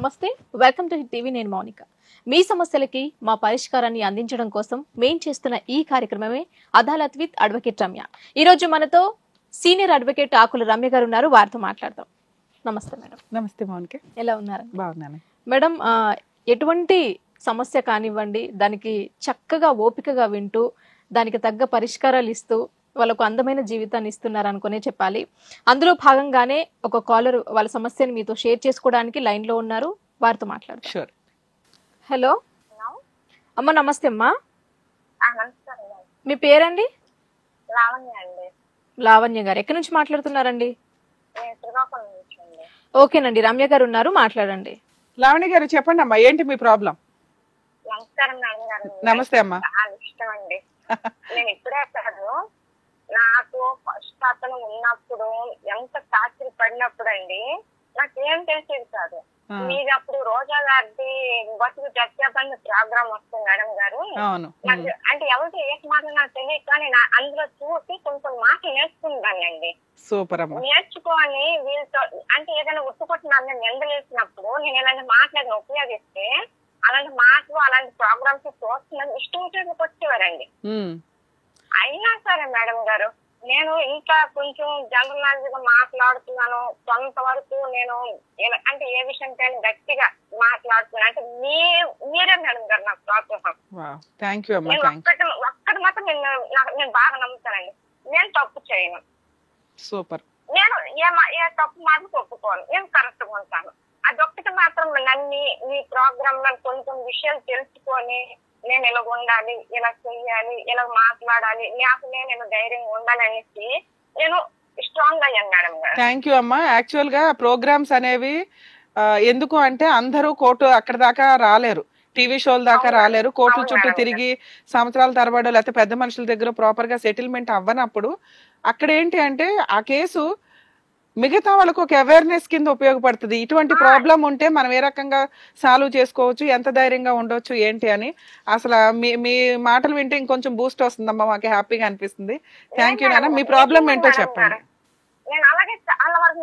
నమస్తే, welcome to TV. నేను మౌనిక. మీ సమస్యలకి మా పరిష్కారాన్ని అందించడం కోసం మేం చేస్తున్న ఈ కార్యక్రమమే అదాలత్ విత్ అడ్వకేట్ రమ్య. ఈ రోజు మనతో సీనియర్ అడ్వకేట్ ఆకుల రమ్య గారు ఉన్నారు. వారితో మాట్లాడదాం. నమస్తే మేడం. నమస్తే మౌనిక. ఎలా ఉన్నారు? బాగున్నాను మేడం. ఎటువంటి సమస్య కానివ్వండి, దానికి చక్కగా ఓపికగా వింటూ దానికి తగ్గ పరిష్కారాలు ఇస్తూ వాళ్ళకు అందమైన జీవితాన్ని ఇస్తున్నారు అనుకునే చెప్పాలి. అందులో భాగంగానే ఒక కాలర్ వాళ్ళ సమస్యను మీతో షేర్ చేసుకోవడానికి లైన్ లో ఉన్నారు. వారితో మాట్లాడతారు. హలో అమ్మ. నమస్తే అమ్మా. మీ పేరండి? లావణ్య గారు. ఎక్కడి నుంచి మాట్లాడుతున్నారండి? ఓకేనండి, రమ్య గారు ఉన్నారు, మాట్లాడండి. లావణ్య గారు చెప్పండి అమ్మా, ఏంటి మీ ప్రాబ్లం? నమస్కారం మేడం గారు. నమస్తే అమ్మా. ఇష్టం అండి. నేను ఇప్పుడే కాదు, నాకు ఫస్ట్ అతను ఉన్నప్పుడు ఎంత టార్చర్ పడినప్పుడు అండి నాకేం తెలిసేది కాదు. మీది అప్పుడు రోజా గారిది బతుకు చర్చాబంధ ప్రోగ్రామ్ వస్తుంది మేడం గారు. అంటే ఎవరికి ఏ మాటలు నాకు తెలియదు, కానీ అందులో చూసి కొంచెం మాటలు నేర్చుకుంటానండి. సూపర్ అమ్మా. నేర్చుకొని వీళ్ళతో అంటే ఏదైనా ఉట్టుకొట్టిన నిందలేసినప్పుడు నేను ఇలాంటి మాటలను ఉపయోగిస్తే అలాంటి మాటలు అలాంటి ప్రోగ్రామ్స్ చూస్తున్నాను ఇష్టం వచ్చేందుకు వచ్చేవారండి. అయినా సరే మేడం గారు, నేను ఇంకా కొంచెం జనరల్ నాలెడ్జ్ గా మాట్లాడుతున్నాను. కొంతవరకు నేను అంటే ఏ విషయంకైనా గట్టిగా మాట్లాడుతున్నాను. అంటే మీరే మేడం గారు నాకు ప్రోత్సాహం. నేను ఒక్కటి మాత్రం నేను బాగా నమ్ముతానండి. నేను తప్పు చేయను. సూపర్. నేను ఏ తప్పు మాటలు ఒప్పుకోను. నేను కరెక్ట్ గా ఉంటాను. అదొక్కటి మాత్రం నన్ను మీ ప్రోగ్రామ్ లో కొంచెం విషయాలు తెలుసుకొని నేను ఇలా ఉండాలి, ఇలా చెయ్యాలి, ఇలా మాట్లాడాలి, నాకు నేను ధైర్యంగా ఉండాలనేసి నేను స్ట్రాంగ్ అయ్యాను మేడం గారు. థ్యాంక్ యూ అమ్మా. యాక్చువల్ గా ప్రోగ్రామ్స్ అనేవి ఎందుకు అంటే అందరూ కోర్టు అక్కడ దాకా రాలేరు, టీవీ షోల దాకా రాలేరు, కోర్టుల చుట్టూ తిరిగి సంవత్సరాల తరబడి లేకపోతే పెద్ద మనుషుల దగ్గర ప్రాపర్ గా సెటిల్మెంట్ అవ్వనప్పుడు అక్కడ ఏంటి అంటే ఆ కేసు మిగతా వాళ్ళకు ఒక అవేర్నెస్ కింద ఉపయోగపడుతుంది. ఇటువంటి ప్రాబ్లం ఉంటే మనం ఏ రకంగా సాల్వ్ చేసుకోవచ్చు, ఎంత ధైర్యంగా ఉండొచ్చు ఏంటి అని. అసలు మీ మాటలు వింటే ఇంకొంచెం బూస్ట్ వస్తుందమ్మా, మాకు హ్యాపీగా అనిపిస్తుంది. థ్యాంక్ యూ నాన్న. మీ ప్రాబ్లం ఏంటో చెప్పండి. నేను అలాగే చాలా వరకు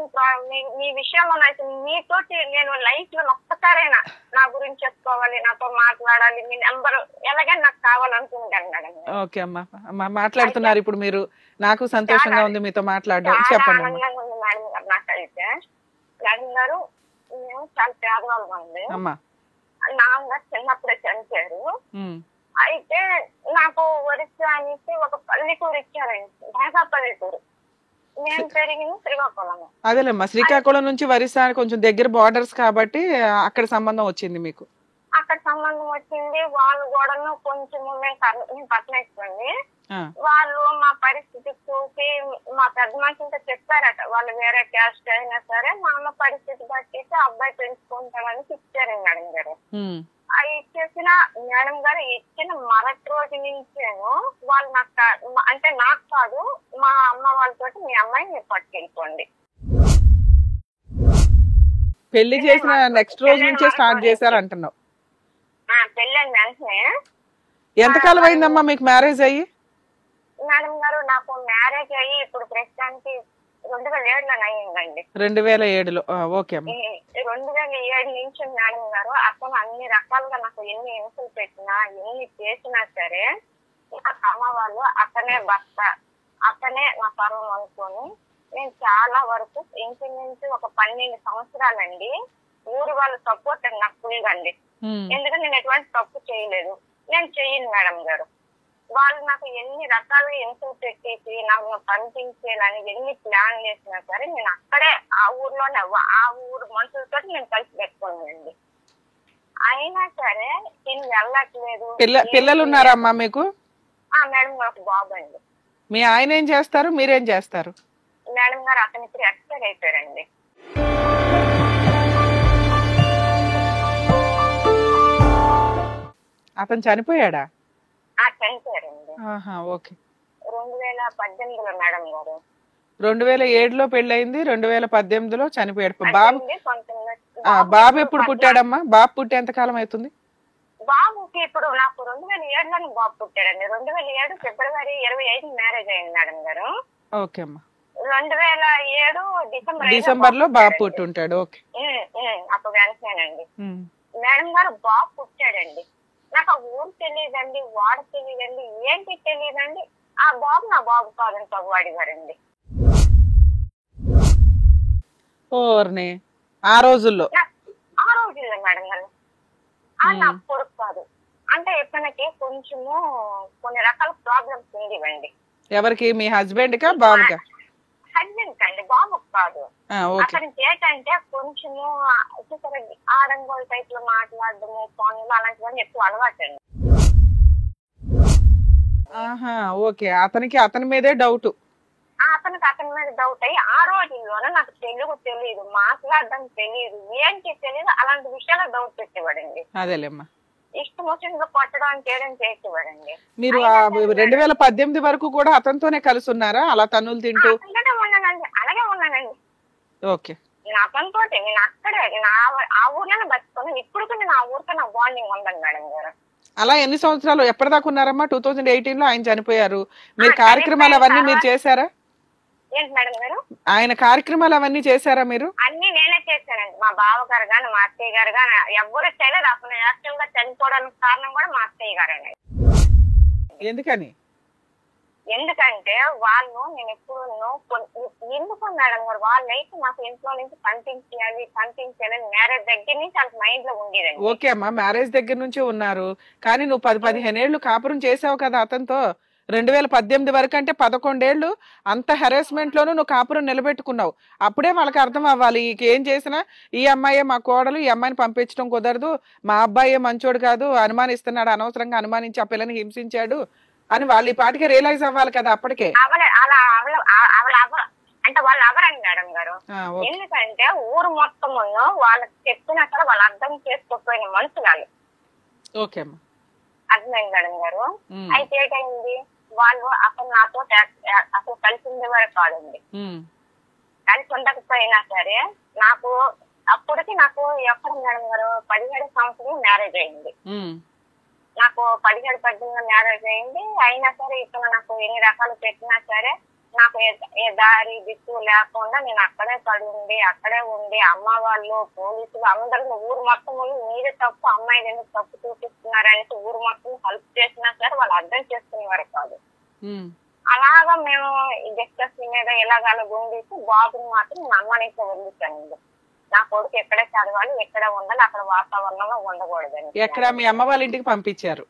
మీ విషయంలో అయితే మీతోటి నేను లైఫ్ లో ఒక్కసారైనా నా గురించి చెప్పుకోవాలి, నాతో మాట్లాడాలి, మీ నెంబర్ ఎలాగైనా నాకు కావాలనుకుంటాను మేడం. ఓకే అమ్మా, మాట్లాడుతున్నారు ఇప్పుడు మీరు. నాకు సంతోషంగా ఉంది మీతో మాట్లాడడం. చెప్పండి మేడం గారు. నాకైతే మేడం గారు మేము చాలా పేదవాళ్ళం అండి. నాన్నగారు చిన్నప్పుడే చనిపోయారు. అయితే నాకు ఒరిస్సా అనేసి ఒక పల్లెటూరు ఇచ్చారండి, ఢాకా పల్లెటూరు. నేను పెరిగింది శ్రీకాకుళం. అదేలేమ్మా, శ్రీకాకుళం నుంచి ఒరిస్సా కొంచెం దగ్గర బార్డర్స్ కాబట్టి అక్కడ సంబంధం వచ్చింది మీకు. అక్కడ సంబంధం వచ్చింది. వాళ్ళు కూడా కొంచెం మేము పట్టణిస్తుంది. వాళ్ళు మా పరిస్థితి చూసి మా పెద్ద మనుషులతో చెప్పారట, వాళ్ళు వేరే క్యాస్ట్ అయినా సరే మా అమ్మ పరిస్థితి బట్టి అబ్బాయి పెంచుకుంటామని ఇచ్చారండి మేడం గారు. అవి ఇచ్చేసిన మేడం గారు ఇచ్చిన మరొక రోజు నుంచేను వాళ్ళు నాకు అంటే నాకు కాదు మా అమ్మ వాళ్ళతో మీ అమ్మాయిని మీరు పట్టుకెళ్ళిపోండి. పెళ్లి చేసిన నెక్స్ట్ రోజు నుంచే స్టార్ట్ చేశారు అంటున్నావు. పెళ్ళైన వెంటనే. ఎంతకాలం అయిందమ్మా మీకు మ్యారేజ్ అయ్యి? మేడం గారు నాకు మ్యారేజ్ అయ్యి ఇప్పుడు ప్రస్తుతానికి 2007లో అయ్యిందండి. 2007లో. ఓకే అమ్మా. 2007 నుంచి మేడం గారు అతను అన్ని రకాలుగా నాకు ఎన్ని హింసలు పెట్టినా ఎన్ని చేసినా సరే నాకు అమ్మ వాళ్ళు అతనే భర్త, అతనే నా సర్వం అనుకోని నేను చాలా వరకు ఇంచుమించు ఒక 12 సంవత్సరాలండి ఊరు వాళ్ళ సపోర్ట్ అండి నాకు ఫుల్ అండి. ఎందుకంటే నేను ఎటువంటి తప్పు చేయలేదు, నేను చెయ్యను మేడం గారు. వాళ్ళు నాకు ఎన్ని రకాలుగా హింసలు పెట్టేసి నాకు పంపించేయాలని ఎన్ని ప్లాన్ చేసినా సరే నేను అక్కడే ఆ ఊర్లోనే ఆ ఊరు మనుషులతో నేను కలిసి పెట్టుకోనండి. అయినా సరే నేను వెళ్ళట్లేదు. పిల్లలు ఉన్నారమ్మా మీకు? మేడం గారు ఒక బాబు అండి. మీ ఆయన ఏం చేస్తారు, మీరేం చేస్తారు? మేడం గారు అతను ఇప్పుడు ఎక్స్పైర్ అయిపోయారండి. అతను చనిపోయాడా? చనిపోయారండి. ఓకే. 2018లో మేడం గారు. 2007లో పెళ్ళయింది, 2018లో చనిపోయాడు. బాబు ఎప్పుడు పుట్టాడమ్మా? బాబు పుట్టి ఎంత కాలం అవుతుంది? బాబుకి ఇప్పుడు నాకు 2007లోనే బాబు పుట్టాడండి. 2007 ఫిబ్రవరి 25 మ్యారేజ్ అయింది మేడం గారు. ఓకే అమ్మా. 2007 డిసెంబర్ లో బాబు పుట్టుంటాడు. ఓకే. అప్పుడు వెంటనేనండి మేడం గారు బాబు పుట్టాడండి. నాకు ఆ ఊరు తెలియదండి, వాడ తెలియదండి, ఏంటి తెలియదండి. ఆ బాబు నా బాబు కాదని తగు అడిగారండి. ఓర్ని ఆ రోజుల్లో మేడం గారు నా కొడుకు కాదు అంటే ఇతనికి కొంచెము కొన్ని రకాల ప్రాబ్లమ్స్ ఉండేవండి. ఎవరికి? మీ హస్బెండ్ కా బాబుగా? హస్బెండ్ కండి, బాబుకు కాదు. అతనికి ఏంటంటే కొంచెము ఆడంగోల్ టైప్ లో మాట్లాడడము, ఫోన్లు అలాంటివన్నీ ఎక్కువ అలవాటు అండి. ఓకే. అతని మీదే డౌట్. అతని మీద డౌట్ అయ్యి ఆ రోజుల్లోనే నాకు తెలుగు తెలియదు, మాట్లాడడం తెలియదు, ఏంటి తెలియదు, అలాంటి విషయాల్లో డౌట్ పెట్టేవాడండి. అదేలేమ్మా. ఇష్టం వచ్చిందో కొట్టడం చేయడం చేసేవాడండి. మీరు 2018 వరకు కూడా అతనితోనే కలిసి ఉన్నారా అలా తన్నులు తింటూ? అలాగే ఉన్నానండి. ఓకే. నేను అతనితో నేను అక్కడే ఆ ఊర్లోనే బతుకున్నాను. ఇప్పుడు నేను ఆ ఊరితో నా బాండింగ్ ఉందండి మేడం గారు. అలా ఎన్ని సంవత్సరాలు ఎప్పటిదాకా ఉన్నారమ్మా? 2018 లో ఆయన చనిపోయారు. మీరు కార్యక్రమాలు అవన్నీ మీరు చేశారా? ఏంటి మేడం గారు? ఆయన కార్యక్రమాలు అవన్నీ చేశారా మీరు? అన్ని నేనే చేశానండి. మా బావగారు గాని మా అత్తయ్య గారు గాని ఎవరు చేయలేదు. అసలు యాక్చువల్ గా చనిపోవడానికి కారణం కూడా మా అత్తయ్య గారండి. ఎందుకని? ఎందుకంటే వాళ్ళు నేను ఎప్పుడు ఎందుకు మేడం గారు వాళ్ళైతే మాకు ఇంట్లో నుంచి పంపించాలని మ్యారేజ్ దగ్గర నుంచి వాళ్ళకి మైండ్ లో ఉండేదండి. ఓకే అమ్మా, మ్యారేజ్ దగ్గర నుంచి ఉన్నారు. కానీ నువ్వు 10-15 ఏళ్ళు కాపురం చేసావు కదా అతనితో. 2018 వరకు అంటే 11 ఏళ్ళు అంత హెరాస్మెంట్ లోనూ నువ్వు కాపురం నిలబెట్టుకున్నావు. అప్పుడే వాళ్ళకి అర్థం అవ్వాలి, ఏం చేసినా ఈ అమ్మాయే మా కోడలు, ఈ అమ్మాయిని పంపించడం కుదరదు, మా అబ్బాయే మంచోడు కాదు, అనుమానిస్తున్నాడు, అనవసరంగా అనుమానించి ఆ పిల్లని హింసించాడు అని వాళ్ళు ఈ పాటికి రియలైజ్ అవ్వాలి కదా అప్పటికే. అంటే వాళ్ళు అవరండి మేడం గారు. ఎందుకంటే ఊరు మొత్తం వాళ్ళకి చెప్పినా కూడా వాళ్ళు అర్థం చేసుకోకపోయిన మనుషులు. ఓకే అమ్మా, అర్థమైంది మేడం గారు. అయితే ఏంటైంది, వాళ్ళు అసలు నాతో అసలు కలిసి ఉండేవారు కాదండి. కలిసి ఉండకపోయినా సరే నాకు అప్పటికి నాకు ఎక్కడ మేడం గారు 17 సంవత్సరం మ్యారేజ్ అయింది. నాకు 17-18 మ్యారేజ్ అయింది. అయినా సరే ఇతను నాకు ఎన్ని రకాలు పెట్టినా సరే నాకు ఏ దారి దిక్కు లేకుండా నేను అక్కడే అక్కడే ఉండి అమ్మ వాళ్ళు పోలీసులు అందరూ ఊరు మొత్తం మీరే తప్పు, అమ్మాయిలు ఎందుకు తప్పు చూపిస్తున్నారనేసి ఊరు మొత్తం హెల్ప్ చేసినా సరే వాళ్ళు అర్థం చేసుకునేవారు కాదు. అలాగా మేము డిస్కస్ మీద ఎలాగలా గుండేసి బాబుని మాత్రం నేను అమ్మ నుంచి వదిలించానండి. నా కొడుకు ఎక్కడే చదవాలి, ఎక్కడ ఉండాలి, అక్కడ వాతావరణంలో ఉండకూడదని. ఎక్కడ మీ అమ్మ వాళ్ళ ఇంటికి పంపించారు?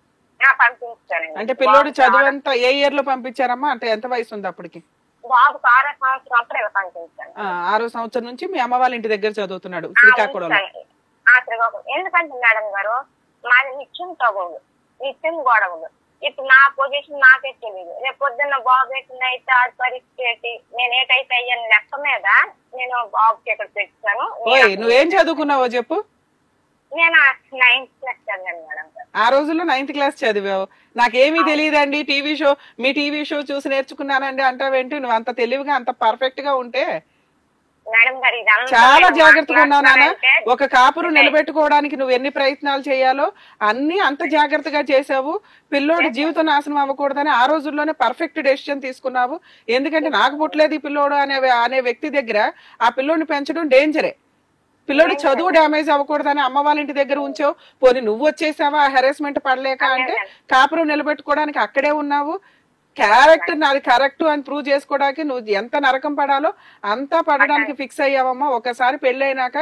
పంపించానండి. అంటే పిల్లోడు చదువు అంతా ఏ ఇయర్ లో పంపించారమ్మా? అంటే ఎంత వయసు ఉంది అప్పటికి? బాబుకి 6వ సంవత్సరం అప్పుడే పంపించాను. 6వ సంవత్సరం నుంచి మీ అమ్మ వాళ్ళ ఇంటి దగ్గర చదువుతున్నాడు శ్రీకాకుళంలో. ఎందుకంటే మేడం గారు మాది నిత్యం గొడవలు. ఇప్పుడు నా పొజిషన్ నాకే తెలియదు. రేపు పొద్దున్న బాబు ఎట్లయితే ఆ పరిస్థితి నేను ఏటైతే అయ్యాను లెక్క మీద నేను బాబుకి ఎక్కడ తెచ్చాను. నువ్వేం చదువుకున్నావో చెప్పు. నేను 9th క్లాస్ చదివాను మేడం గారు. ఆ రోజుల్లో 9th క్లాస్ చదివావు. నాకేమీ తెలియదండి, మీ టీవీ షో చూసి నేర్చుకున్నానండి అంటావేంటి? నువ్వు అంత తెలివిగా అంత పర్ఫెక్ట్ గా ఉంటే చాలా జాగ్రత్తగా ఉన్నావు నాన్న. ఒక కాపురు నిలబెట్టుకోవడానికి నువ్వు ఎన్ని ప్రయత్నాలు చేయాలో అన్ని అంత జాగ్రత్తగా చేసావు. పిల్లోడి జీవితం నాశనం అవ్వకూడదని ఆ రోజుల్లోనే పర్ఫెక్ట్ డెసిషన్ తీసుకున్నావు. ఎందుకంటే నాకు పుట్టలేదు ఈ పిల్లోడు అనే వ్యక్తి దగ్గర ఆ పిల్లోడిని పెంచడం డేంజరే. పిల్లోడు చదువు డ్యామేజ్ అవ్వకూడదని అమ్మ వాళ్ళ ఇంటి దగ్గర ఉంచావు. పోనీ నువ్వు వచ్చేసావా హెరాస్మెంట్ పడలేక? అంటే కాపురం నిలబెట్టుకోవడానికి అక్కడే ఉన్నావు. క్యారెక్టర్ నాది కరెక్ట్ అని ప్రూవ్ చేసుకోవడానికి నువ్వు ఎంత నరకం పడాలో అంతా పడడానికి ఫిక్స్ అయ్యావమ్మా. ఒకసారి పెళ్లి అయినాక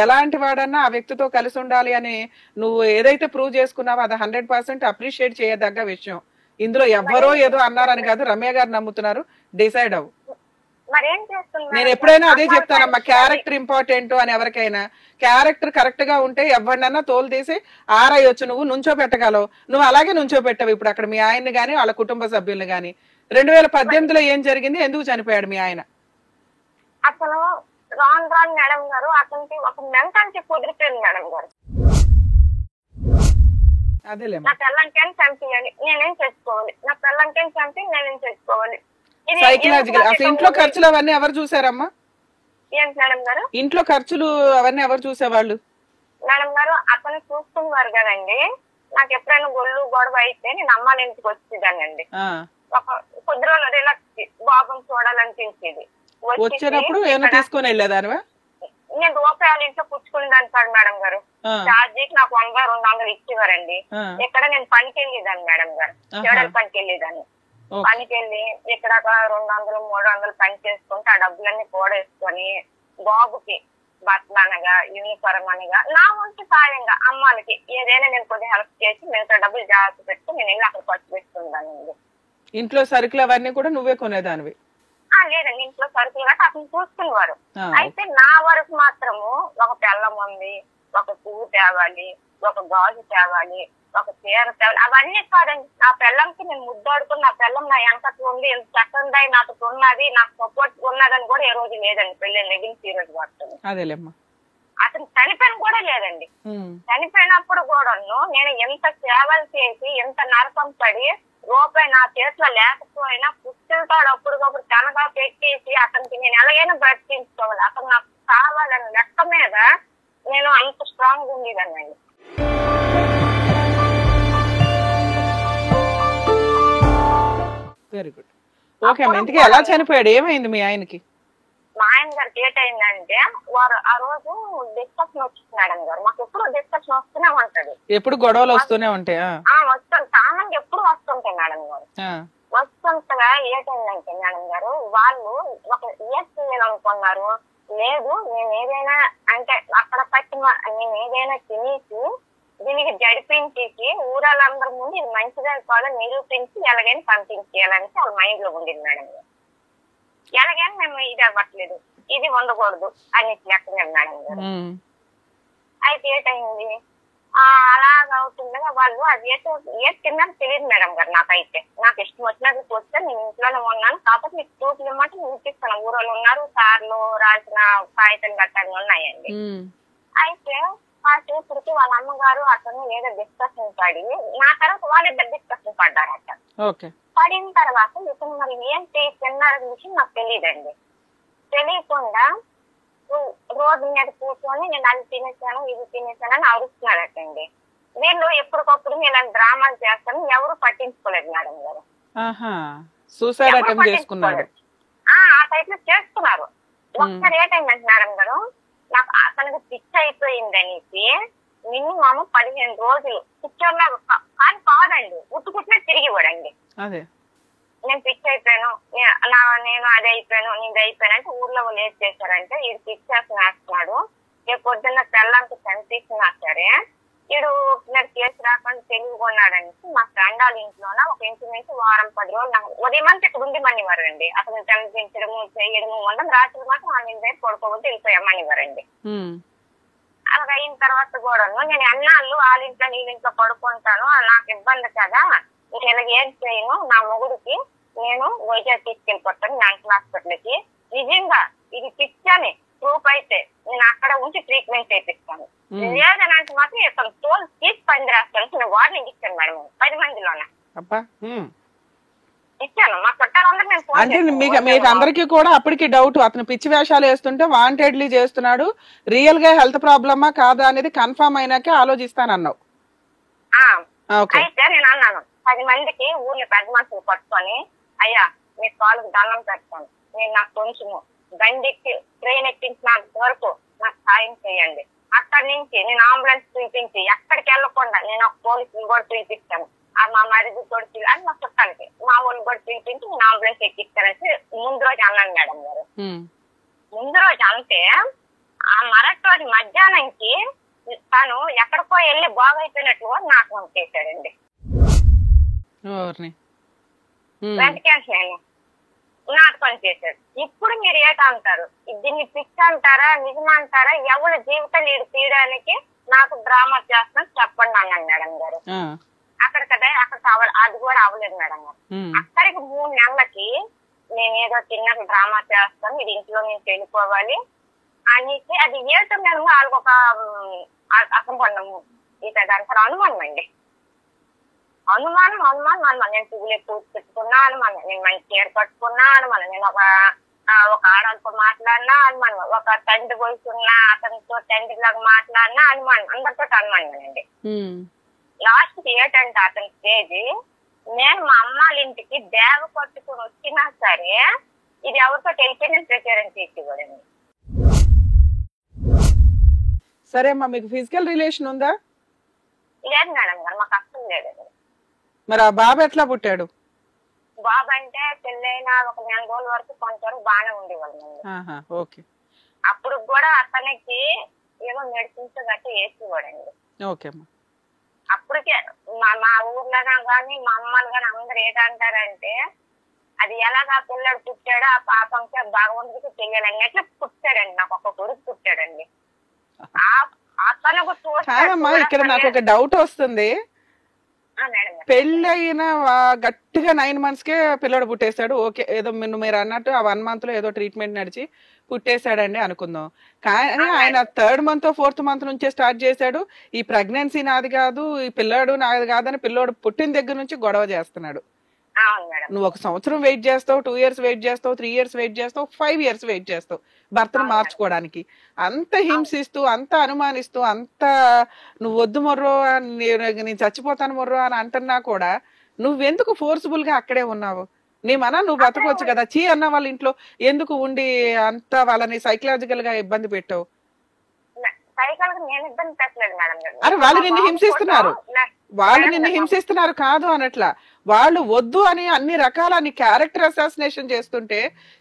ఎలాంటి వాడన్నా ఆ వ్యక్తితో కలిసి ఉండాలి అని నువ్వు ఏదైతే ప్రూవ్ చేసుకున్నావో అది 100% అప్రిషియేట్ చేయదగ్గ విషయం. ఇందులో ఎవరో ఏదో అన్నారని కాదు, రమ్య గారు నమ్ముతున్నారు. డిసైడ్ అవ్వు. నేను ఎప్పుడైనా అదే చెప్తానమ్మా, క్యారెక్టర్ ఇంపార్టెంట్ అని. ఎవరికైనా క్యారెక్టర్ కరెక్ట్ గా ఉంటే ఎవరినన్నా తోలు తీసి ఆరయ్యొచ్చు. నువ్వు నుంచో పెట్టగలవు. నువ్వు అలాగే నుంచో పెట్టావు ఇప్పుడు అక్కడ మీ ఆయన్ని గాని వాళ్ళ కుటుంబ సభ్యుల్ని గాని. 2018లో ఏం జరిగింది? ఎందుకు చనిపోయాడు మీ ఆయన? అసలు రాను మేడం గారు అతనికి ఒక మెంటాలిటీ కుదిరిపోయింది మేడం గారు. అదేలే, నా పిల్లంకేం చంపియాలి, నేనేం చేసుకోవాలి, నా పిల్లంకేం చంపి నేనేం చేసుకోవాలి. సైకలాజికల్. అసలు ఇంట్లో ఖర్చులు అవన్నీ ఎవరు చూసారమ్మా? ఏంటి మేడం గారు? ఇంట్లో ఖర్చులు అవన్నీ ఎవరు చూసేవాళ్ళు? మేడం గారు అతను చూసుకున్నారు కదండి. నాకు ఎప్పుడైనా గొడవ అయితే నేను అమ్మాళ్ళ ఇంటికి వచ్చేదానండి. ఒక కొద్ది రోజులు రిలాక్స్ బాబుని చూడాలనిపించేది. వచ్చేటప్పుడు ఏమైనా తీసుకొని వెళ్ళేదానివా? నేను రూపాయలు ఇంట్లో పుచ్చుకుందాను సార్ మేడం గారు. ఛార్జీకి నాకు 100-200 ఇచ్చేవారండి. ఇక్కడ నేను పనికి వెళ్ళేదాన్ని మేడం గారు, చేయడానికి పనికి వెళ్ళేదాన్ని. పనికి వెళ్ళి ఇక్కడ 200-300 పని చేసుకుంటే ఆ డబ్బులన్నీ కూడేసుకొని బాబుకి బట్టలు అనగా యూనిఫారం అనగా నా వంతు సాయంగా అమ్మాలకి ఏదైనా నేను కొద్దిగా హెల్ప్ చేసి మిగతా డబ్బులు జాగ్రత్త పెట్టి నేను వెళ్ళి అక్కడ ఖర్చు పెట్టుకుందానండి. ఇంట్లో సరుకులు అవన్నీ కూడా నువ్వే కొనేదానివి? లేదండి, ఇంట్లో సరుకులు గట్రా అతను చూసుకునేవారు. అయితే నా వరకు మాత్రము ఒక పెళ్ళం ఉంది, ఒక పువ్వు తేవాలి, ఒక గాజు తేవాలి, ఒక చీర తేవాలి, అవన్నీ కాదండి. నా పెళ్ళంకి నేను ముద్దాడుకుని నా పెళ్ళం నా వెనకట్లు ఉంది, ఎంత చక్కగా నాతో ఉన్నది, నాకు సపోర్ట్ ఉన్నదని కూడా ఏ రోజు లేదండి. పెళ్ళి నెగిలిసి ఈ రోజు పడుతుంది. అతను చనిపోయిన కూడా లేదండి. చనిపోయినప్పుడు కూడా నేను ఎంత సేవలు చేసి ఎంత నరకం పడి రూపాయి నా చేతిలో లేకపోయినా పుస్తలతో అప్పుడుకప్పుడు తనగా పెట్టేసి అతనికి నేను ఎలాగైనా బ్రతికించుకోవాలి, అతను నాకు కావాలని లెక్క మీద నేను అంత స్ట్రాంగ్ ఉండేదాన్నండి. Very good. ఓకే, ఇంతకీ ఎలా చనిపోయాడు, ఏమైంది మీ ఆయనకి? మా ఆయన గారికి ఏటైందంటే వారు ఆ రోజు డిస్కషన్ వచ్చింది మేడం గారు. మాకు ఎప్పుడు డిస్కషన్ వస్తూనే ఉంటది, ఎప్పుడు గొడవలు వస్తూనే ఉంటాయి. వస్తాను సామాన్లు ఎప్పుడు వస్తుంటాయి మేడం గారు. వస్తుంటగా ఏటైందంటే మేడం గారు వాళ్ళు ఒక ఏం చేయాలనుకున్నారు, లేదు నేను ఏదైనా అంటే అక్కడ పట్టిన నేను ఏదైనా తినేసి దీనికి జడిపించేసి ఊరాళ్ళందరి ముందు ఇది మంచిగా కాదు నిరూపించి ఎలాగైనా పంపించేయాలని వాళ్ళ మైండ్ లో ఉండింది మేడం గారు. ఎలాగైనా మేము ఇది అవ్వట్లేదు, ఇది ఉండకూడదు అని లెక్క మేడం గారు. అయితే ఏటైంది అలాగ అవుతుండగా వాళ్ళు అది ఏ తిన్నారో తెలియదు మేడం గారు. నాకైతే నాకు ఇష్టం వచ్చినట్లు చూస్తే నేను ఇంట్లోనే ఉన్నాను, కాకపోతే మీకు ప్రూఫ్లు ఇవ్వమంటే నేను ఇప్పిస్తాను. ఊరోళ్ళు ఉన్నారు, సార్లు రాసిన కాగితాలు గట్టాలు ఉన్నాయండి. అయితే ఆ చూపుడికి వాళ్ళ అమ్మగారు అతను ఏదో డిస్కషన్ పడి నా తర్వాత వాళ్ళిద్దరు డిస్కషన్ పడ్డారట. పడిన తర్వాత ఇతను మరి ఏంటి తిన్నారని విషయం నాకు తెలియదండి. తెలియకుండా రోడ్డు మీద కూర్చొని నేను అది తినేసాను ఇది తినేసాను అని అరుస్తున్నారటండి. వీళ్ళు ఎప్పటికప్పుడు ఇలాంటి డ్రామాలు చేస్తాను ఎవరు పట్టించుకోలేదు మేడం గారు. ఆ టైప్ లో చేస్తున్నారు. ఒక్కసారి ఏటైందంటే మేడం గారు నాకు అతనికి పిచ్చి అయిపోయింది అనేసి మినిమం 15 రోజులు పిచ్చోర్లా కానీ కాదండి ఉట్టుకుట్టినా తిరిగివాడండి. నేను పిచ్చి అయిపోయాను, నేను అది అయిపోయాను ఇది అయిపోయాను అంటే ఊర్లో వాళ్ళు ఏం చేశారంటే వీడు పిచ్చి వేస్తున్నాడు, రేపు పొద్దున్న తెల్లంతా కనిపిస్తున్నా సరే వీడు నాకు కేసు రాకుండా తెలివికొన్నాడని మా ఫ్రెండ్ వాళ్ళ ఇంట్లోన ఒక ఇంటి నుంచి 1-10 రోజులు నాకు ఉదయం అంతా ఇక్కడ ఉండమనివ్వరండి. అతను కనిపించడము చేయడము ఉండడం, రాత్రి మాత్రం వాళ్ళ ఇంటి దగ్గర పడుకోబోతే వెళ్ళిపోయామనివ్వరండి. అలాగ అయిన తర్వాత కూడా నేను అన్నాళ్ళు వాళ్ళ ఇంట్లో నీ ఇంట్లో పడుకుంటాను నాకు ఇబ్బంది కదా, నేను ఇలాగ ఏం చేయను, నా మొగుడికి నేను వైజాగ్ తీసుకెళ్ళిపోతాను మెంటల్ హాస్పిటల్కి, నిజంగా ఇది పిచ్చని ప్రూఫ్ అయితే నేను అక్కడ ఉంచి ట్రీట్మెంట్ చేపిస్తాను, లేదనంటే మాత్రం ఇతను తోలు తీసి పని రాస్తాను నేను వార్నింగ్ ఇచ్చాను మేడం 10 మందిలోనే ఇచ్చాను. మా చుట్టాలందరూ అంటే మీకు అందరికీ కూడా అప్పటికి డౌట్ అతను పిచ్చి వేషాలు వేస్తుంటే వాంటెడ్లీ చేస్తున్నాడు, రియల్ గా హెల్త్ ప్రాబ్లమా కాదా అనేది కన్ఫర్మ్ అయినాకే ఆలోచిస్తానన్నావు. అయితే నేను అన్నాను 10 మందికి ఊర్లో పెద్ద మనుషులు పట్టుకొని అయ్యా మీ కాళ్ళకు దండం పెడతాను, నేను నాకు కొంచెము బండికి ట్రైన్ ఎక్కించినంత వరకు నాకు సాయం చేయండి, అక్కడి నుంచి నేను అంబులెన్స్ పిలిపించి ఎక్కడికి వెళ్ళకుండా నేను ఒక పోలీసులు కూడా పిలిపిస్తాను, మా మరిది కొడుకు అని మా చుట్టాలకి మా ఊళ్ళు కూడా పిలిపించి నేను అంబులెన్స్ ఎక్కిస్తానని ముందు రోజు అన్నాను మేడం గారు. ముందు రోజు అంటే ఆ మరటి రోజు మధ్యాహ్నంకి తను ఎక్కడికో వెళ్ళి బాగైపోయినట్లు నాటకం చేశాడండి. వెంటనే నాటకం చేశాడు. ఇప్పుడు మీరు ఏటంటారు, దీన్ని పిచ్చి అంటారా నిజమంటారా, ఎవరి జీవితం నీరు తీయడానికి నాకు డ్రామా చేస్తున్నా చెప్పండి అన్నాను మేడం గారు. అక్కడ కదా అక్కడ అది కూడా అవ్వలేదు మేడం గారు. అక్కడికి 3 నెలలకి నేను ఏదో చిన్న డ్రామా చేస్తాను ఇది ఇంట్లో నుంచి వెళ్ళిపోవాలి అనేసి అది ఏటో మేము వాళ్ళకి ఒక అసంపన్నము ఇతను అనుమానం అండి. అనుమానం నేను పువ్వులు ఎక్కువ పెట్టుకున్నా అనుమానం, నేను మంచి చీర కట్టుకున్నా అనుమానం, నేను ఒక ఆడతో మాట్లాడినా అనుమానం, ఒక తండ్రి పోయిస్తున్నా అతనితో తండ్రి లాగా మాట్లాడినా అనుమానం, అందరితో అనుమానం అండి. లాస్ట్ కి ఏంటంటే అతని స్టేజ్ నేను మా అమ్మాళ్ళ ఇంటికి బ్యాగ్ పట్టుకుని వచ్చినా సరే ఇది ఎవరితో తెలిపి నేను ప్రచారం చేసేవాడండి. సరే అమ్మా, మీకు ఫిజికల్ రిలేషన్ ఉందా? లేదు మేడం గారు, మాకు అస్సలు లేదండి. మరి ఆ బాబు ఎట్లా పుట్టాడు? బాబు అంటే పెళ్ళైన ఒక 4 రోజుల వరకు కొంతవరకు బాగానే ఉండేవాళ్ళండి. ఓకే. అప్పుడు కూడా అతనికి ఏమో మెడిసిన్స్ గట్టి వేసేవాడండి. ఓకే అమ్మా. అప్పటికే మా ఊర్లోనా గానీ మా అమ్మలు గాని అందరు ఏంటంటారంటే అది ఎలాగా పిల్లడు పుట్టాడో ఆ పాపంకి భగవంతుడికి తెలియాలన్నట్లు పుట్టాడండి. నాకు ఒక కొడుకు పుట్టాడండి. అతను కాదమ్మా, ఇక్కడ నాకు ఒక డౌట్ వస్తుంది. పెళ్ళైన గట్టిగా 9 months కే పిల్లడు పుట్టేశాడు. ఓకే, ఏదో మీరు అన్నట్టు ఆ 1 month లో ఏదో ట్రీట్మెంట్ నడిచి పుట్టేశాడండి అనుకుందాం. కానీ ఆయన 3rd month 4th month నుంచే స్టార్ట్ చేశాడు. ఈ ప్రెగ్నెన్సీ నాది కాదు, ఈ పిల్లాడు నాది కాదని పిల్లోడు పుట్టిన దగ్గర నుంచి గొడవ చేస్తున్నాడు. నువ్వు 1 సంవత్సరం వెయిట్ చేస్తావు, 2 years వెయిట్ చేస్తావు, 3 years వెయిట్ చేస్తావు, 5 years వెయిట్ చేస్తావు భర్తను మార్చుకోవడానికి. అంత హింసిస్తూ, అంత అనుమానిస్తూ, అంత నువ్వు వద్దు మొర్రో, నేను చచ్చిపోతాను మొర్రో అని అంటున్నా కూడా నువ్వెందుకు ఫోర్స్ఫుల్ గా అక్కడే ఉన్నావు? నీ నువ్వు బతకొచ్చు కదా. చీ అన్న వాళ్ళ ఇంట్లో ఎందుకు ఉండి అంత వాళ్ళని సైకలాజికల్ గా ఇబ్బంది పెట్టావు? అరే వాళ్ళు నిన్ను హింసిస్తున్నారు, వాళ్ళు నిన్ను హింసిస్తున్నారు కాదు అనట్లా. వాళ్ళు వద్దు అని అన్ని రకాల నీ క్యారెక్టర్ అసాసినేషన్ చేస్తుంటే,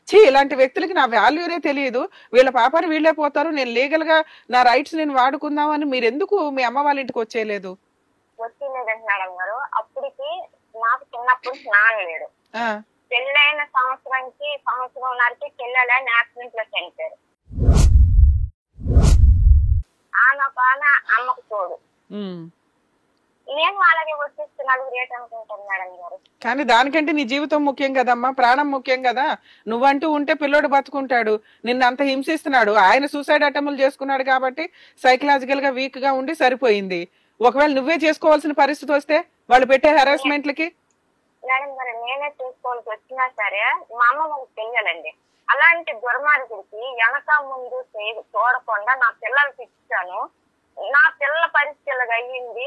చీ ఇలాంటి వ్యక్తులకి నా వాల్యూనే తెలియదు, వీళ్ళ పాపాన్ని వీళ్ళే పోతారు, నేను లీగల్ గా నా రైట్స్ నేను వాడుకుందామని మీరు ఎందుకు మీ అమ్మ వాళ్ళ ఇంటికి వచ్చేయలేదు? అప్పటికి నాకు చిన్నప్పుడు స్నానం లేడు. పెళ్ళైన సంవత్సరంన్నరకి పిల్లలని యాక్సిడెంట్ లో చనిపోయారు. అమ్మకు తోడు నేను అలాగే వచ్చేస్తున్నాడు రేట్ అనుకుంటాను మేడం గారు. కానీ దానికంటే నీ జీవితం ముఖ్యం కదమ్మా, ప్రాణం ముఖ్యం కదా. నువ్వంటూ ఉంటే పిల్లోడు బతుకుంటాడు, నిన్ను అంత హింసిస్తున్నాడు. ఆయన సూసైడ్ అటెంప్ట్లు చేసుకున్నాడు కాబట్టి సైకలాజికల్ గా వీక్ గా ఉండి సరిపోయింది. ఒకవేళ నువ్వే చేసుకోవాల్సిన పరిస్థితి వస్తే వాళ్ళు పెట్టే హెరాస్మెంట్లకి? మేడం గారు నేనే చేసుకోవాల్సి వచ్చినా సరే మా అమ్మ మాకు తెలియాలండి. అలాంటి దుర్మార్గుడికి వెనక ముందు చూడకుండా నా పిల్లలకి ఇచ్చాను, నా పిల్లల పరిస్థితులు అయ్యింది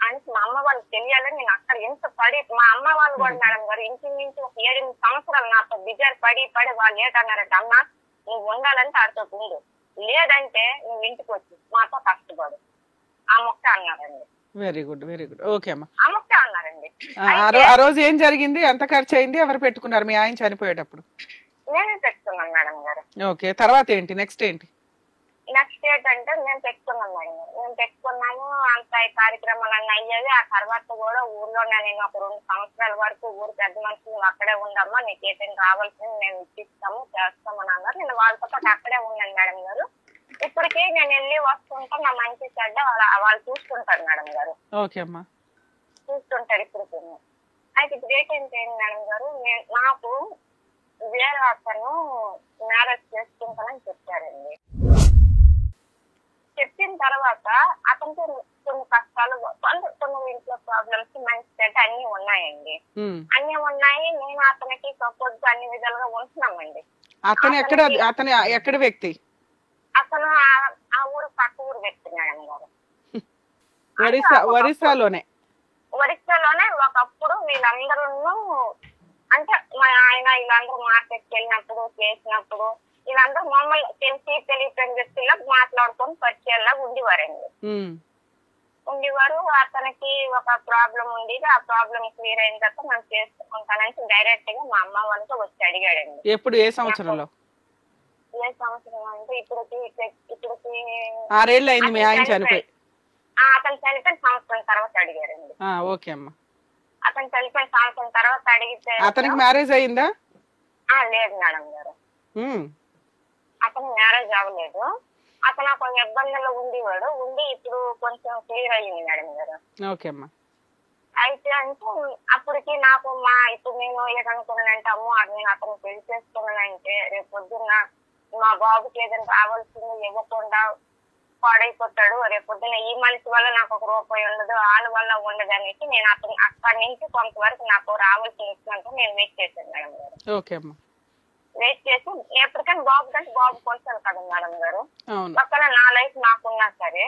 అని మా అమ్మ వాళ్ళకి తెలియాలని నేను అక్కడ ఎంత పడి, మా అమ్మ వాళ్ళు కూడా మేడం గారు ఇంచుమించు ఒక 7-8 సంవత్సరాలు నాతో బిజారు పడి వాళ్ళు ఏంటన్నారంటే, అమ్మ నువ్వు ఉండాలంటే ఆడితో ఉండు, లేదంటే నువ్వు ఇంటికి వచ్చి మాతో కష్టపడు ఆ మొక్క అన్నారండి. Very good, very good. Okay అమ్మా. ఆ మొక్క అన్నారండి. ఆ రోజు ఏం జరిగింది? ఎంత ఖర్చు అయింది? ఎవరు పెట్టుకున్నారు మీ ఆయన చనిపోయేటప్పుడు? నేనే పెట్టుకున్నాను మేడం గారు. ఓకే, తర్వాత ఏంటి? నెక్స్ట్ ఏంటి? నెక్స్ట్ ఏంటంటే నేను పెట్టుకున్నాను మేడం గారు. నేను పెట్టుకున్నాను, అంత కార్యక్రమాలు అన్నీ అయ్యేవి. ఆ తర్వాత కూడా ఊర్లో నేను ఒక 2 సంవత్సరాల వరకు ఊరు పెద్ద మనుషులు అక్కడే ఉండమ్మా, నీకు ఏదైనా రావాల్సింది మేము ఇచ్చిస్తాము చేస్తామని అన్నారు. నేను వాళ్ళతో పాటు అక్కడే ఉన్నాను మేడం గారు. ఇప్పటికీ నేను వెళ్ళి వస్తుంటా, నా మంచి చెడ్డ వాళ్ళు చూసుకుంటారు మేడం గారు. ఓకే అమ్మా, చూస్తుంటారు ఇప్పటికి. అయితే ఇప్పుడు ఏంటంటే మేడం గారు, నాకు వేరే అతను మ్యారేజ్ చేసుకుంటానని చెప్పారండి. చెప్పిన తర్వాత అతనికి కొన్ని కష్టాలు, కొన్ని ఇంట్లో ప్రాబ్లమ్స్, మంచి చెడ్డ అన్ని ఉన్నాయండి. అన్ని ఉన్నాయి. నేను అతనికి సపోర్ట్ అన్ని విధాలుగా ఉంటున్నామండి. అతను ఎక్కడ వ్యక్తి? అతను ఆ ఊరు పక్క ఊరు వ్యక్తి మేడం గారు. ఒరిస్సాలోనే ఒకప్పుడు వీళ్ళందరూ అంటే మా ఆయన వీళ్ళందరూ మార్కెట్కి వెళ్ళినప్పుడు చేసినప్పుడు వీళ్ళందరూ మమ్మల్ని తెలియని వ్యక్తుల్లో మాట్లాడుకొని పరిచయాల్లాగా ఉండేవారు. అతనికి ఒక ప్రాబ్లం ఉండేది, ఆ ప్రాబ్లం క్లియర్ అయిన తర్వాత మనం చేసుకుంటానని డైరెక్ట్ గా మా అమ్మ వాళ్ళతో వచ్చి అడిగాడండి. ఎప్పుడు? ఏ సంవత్సరంలో? ఏ సంవత్సరం అంటే ఇప్పటికి 6 ఏళ్ళు అయింది మీ ఆయన చనిపోయి. అతను చనిపోయిన సంవత్సరం తర్వాత అడిగారండి. ఓకే అమ్మా. అతను చనిపోయిన సంవత్సరం తర్వాత అడిగితే అతనికి మ్యారేజ్ అయిందా? లేదు మేడం గారు, అతను మ్యారేజ్ అవ్వలేదు. అతను ఒక ఇబ్బందుల్లో ఉండేవాడు. ఇప్పుడు కొంచెం క్లియర్ అయ్యింది మేడం గారు. ఓకే అమ్మా. అయితే అంటే అప్పటికి నాకు ఇప్పుడు నేను ఏదనుకున్నానంటే, అమ్మో నేను అతను పెళ్లి చేసుకున్నానంటే రేపు పొద్దున్న మా బాబుకి ఏదైనా రావాల్సింది ఇవ్వకుండా పాడైపోతాడు, రేపు పొద్దున్న ఈ మనిషి వల్ల నాకు ఒక రూపాయి ఉండదు, వాళ్ళ వల్ల ఉండదు అనేసి నేను అక్కడి నుంచి కొంతవరకు నాకు రావాల్సిన ఇచ్చినంత నేను వెయిట్ చేశాను మేడం గారు. ఓకే అమ్మా. వెయిట్ చేసి ఎప్పటికైనా బాబు కొంటాను కదా మేడం గారు, పక్కన నా లైఫ్ నాకున్నా సరే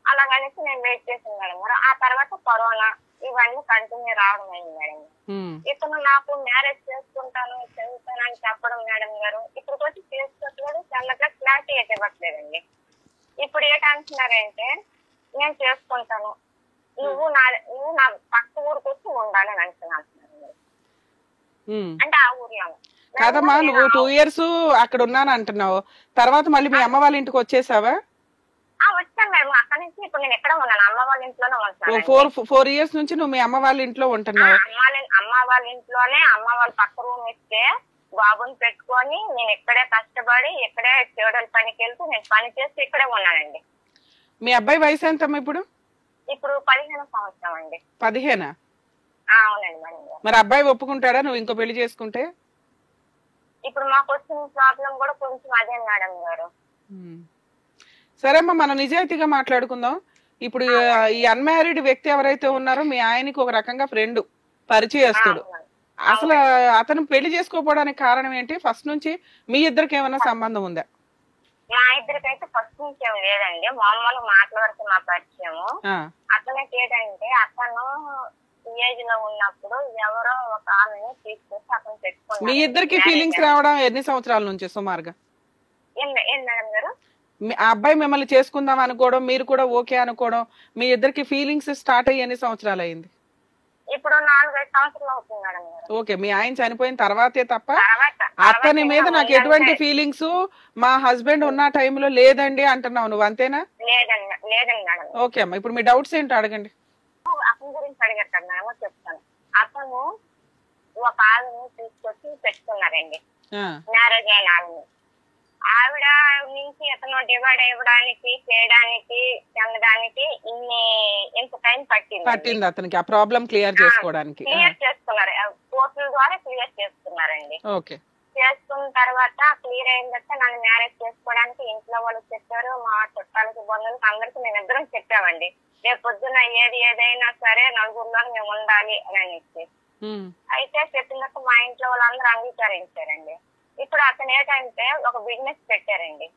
అలాగనేసి నేను వెయిట్ చేశాను మేడం గారు. ఆ తర్వాత కరోనా ఇవన్నీ కంటిన్యూ రావడం అయింది మేడం. ఇతను నాకు మ్యారేజ్ చేసుకుంటాను చదువుతాను అని చెప్పడం మేడం గారు, ఇప్పటికి వచ్చి చేసుకోవట్లేదు, చల్లగా క్లారిటీ అయితే ఇవ్వట్లేదండి. ఇప్పుడు ఏంటంటున్నారంటే నేను చేసుకుంటాను, నువ్వు నా పక్క ఊరికి వచ్చి ఉండాలి అని అంటున్నాను. అంటే ఆ ఊర్లో కాదమ్మా, నువ్వు 2 years అక్కడ ఉన్నాను అంటున్నావు, తర్వాత మళ్ళీ మీ అమ్మ వాళ్ళ ఇంటికి వచ్చేసావా? వచ్చాను మేడం. అక్కడి నుంచి ఇప్పుడు నేను ఎక్కడ ఉన్నాను, అమ్మ వాళ్ళ ఇంట్లోనే ఉంటున్నాను. 4 years నుంచి నువ్వు మీ అమ్మ వాళ్ళ ఇంట్లో ఉంటున్నావు? అమ్మ వాళ్ళ ఇంట్లోనే. అమ్మ వాళ్ళ పక్క రూమ్ ఇస్తే బాబుని పెట్టుకొని నేను ఇక్కడే కష్టపడి ఇక్కడే చేడల పనికి వెళ్తూ నేను పని చేసి ఇక్కడే ఉన్నానండి. మీ అబ్బాయి వయసు ఎంతమ్మా ఇప్పుడు? ఇప్పుడు 15 సంవత్సరం అండి. 15? అవునండి మేడం. మరి అబ్బాయి ఒప్పుకుంటాడా నువ్వు ఇంకో పెళ్లి చేసుకుంటే? ఇప్పుడు మాకు వచ్చిన ప్రాబ్లం కూడా కొంచెం అదే మేడం గారు. సరే అమ్మా, మనం నిజాయితీగా మాట్లాడుకుందాం. ఇప్పుడు ఈ అన్మ్యారీడ్ వ్యక్తి ఎవరైతే ఉన్నారో మీ ఆయనకి ఒక రకంగా ఫ్రెండ్, పరిచయస్తుడు. అసలు అతను పెళ్లి చేసుకోపోవడానికి కారణం ఏంటి? ఫస్ట్ నుంచి మీ ఇద్దరికి ఏమైనా సంబంధం ఉందా? మా ఇద్దరికైతే ఫస్ట్ నుంచి ఏమి లేదండి, మామూలు మాటల వరకు మా పరిచయము. అతనికి ఏంటంటే అతను ఏజ్ లో ఉన్నప్పుడు ఎవరో ఒక ఆమెని తీసుకొచ్చి అతను పెట్టుకున్నాడు. మీ ఇద్దరికి ఫీలింగ్స్ రావడం ఎన్ని సంవత్సరాల నుంచి సుమారుగా? ఏం మేడం గారు? ఆ అబ్బాయి మిమ్మల్ని చేసుకుందాం అనుకోవడం, మీరు కూడా ఓకే అనుకోవడం, మీ ఇద్దరికి ఫీలింగ్స్ స్టార్ట్ అయ్యి ఎన్ని సంవత్సరాలు అయింది? ఇప్పుడు 4-5 సంవత్సరాలు అవుతుంది మేడం గారు. ఓకే, మీ ఆయన చనిపోయిన తర్వాతే తప్ప అతని మీద నాకు ఎటువంటి ఫీలింగ్స్ మా హస్బెండ్ ఉన్న టైంలో లేదండి అంటున్నావు నువ్వు, అంతేనా? లేదండి మేడం. ఓకే అమ్మా, ఇప్పుడు మీ డౌట్స్ ఏంటో అడగండి. అతని గురించి అడిగారు కదా మేడం, చెప్తాను. అతను ఒక ఆవిడని తీసుకొచ్చి పెట్టుకున్నారండి, మ్యారేజ్ అయిన ఆవిడ నుంచి అతను డివైడ్ అవ్వడానికి, చేయడానికి, చెందడానికి ఇంత టైం పట్టింది అతనికి ఆ ప్రాబ్లం క్లియర్ చేసుకోవడానికి. క్లియర్ చేసుకున్నారు, కోర్టుల ద్వారా క్లియర్ చేసుకున్నారండి. ఓకే, చేసుకున్న తర్వాత క్లియర్ అయిన తర్వాత నన్ను మ్యారేజ్ చేసుకోవడానికి ఇంట్లో వాళ్ళు చెప్పారు, మా చుట్టాలకి బంధువులకి అందరికి మేము ఇద్దరం చెప్పామండి. రేపు పొద్దున ఏదైనా సరే నలుగురిలో మేము ఉండాలి అని అనేసి. అయితే చెప్పినట్టు మా ఇంట్లో వాళ్ళందరూ అంగీకరించారండి. ఇప్పుడు అతను ఏంటంటే ఒక బిజినెస్ పెట్టారండి.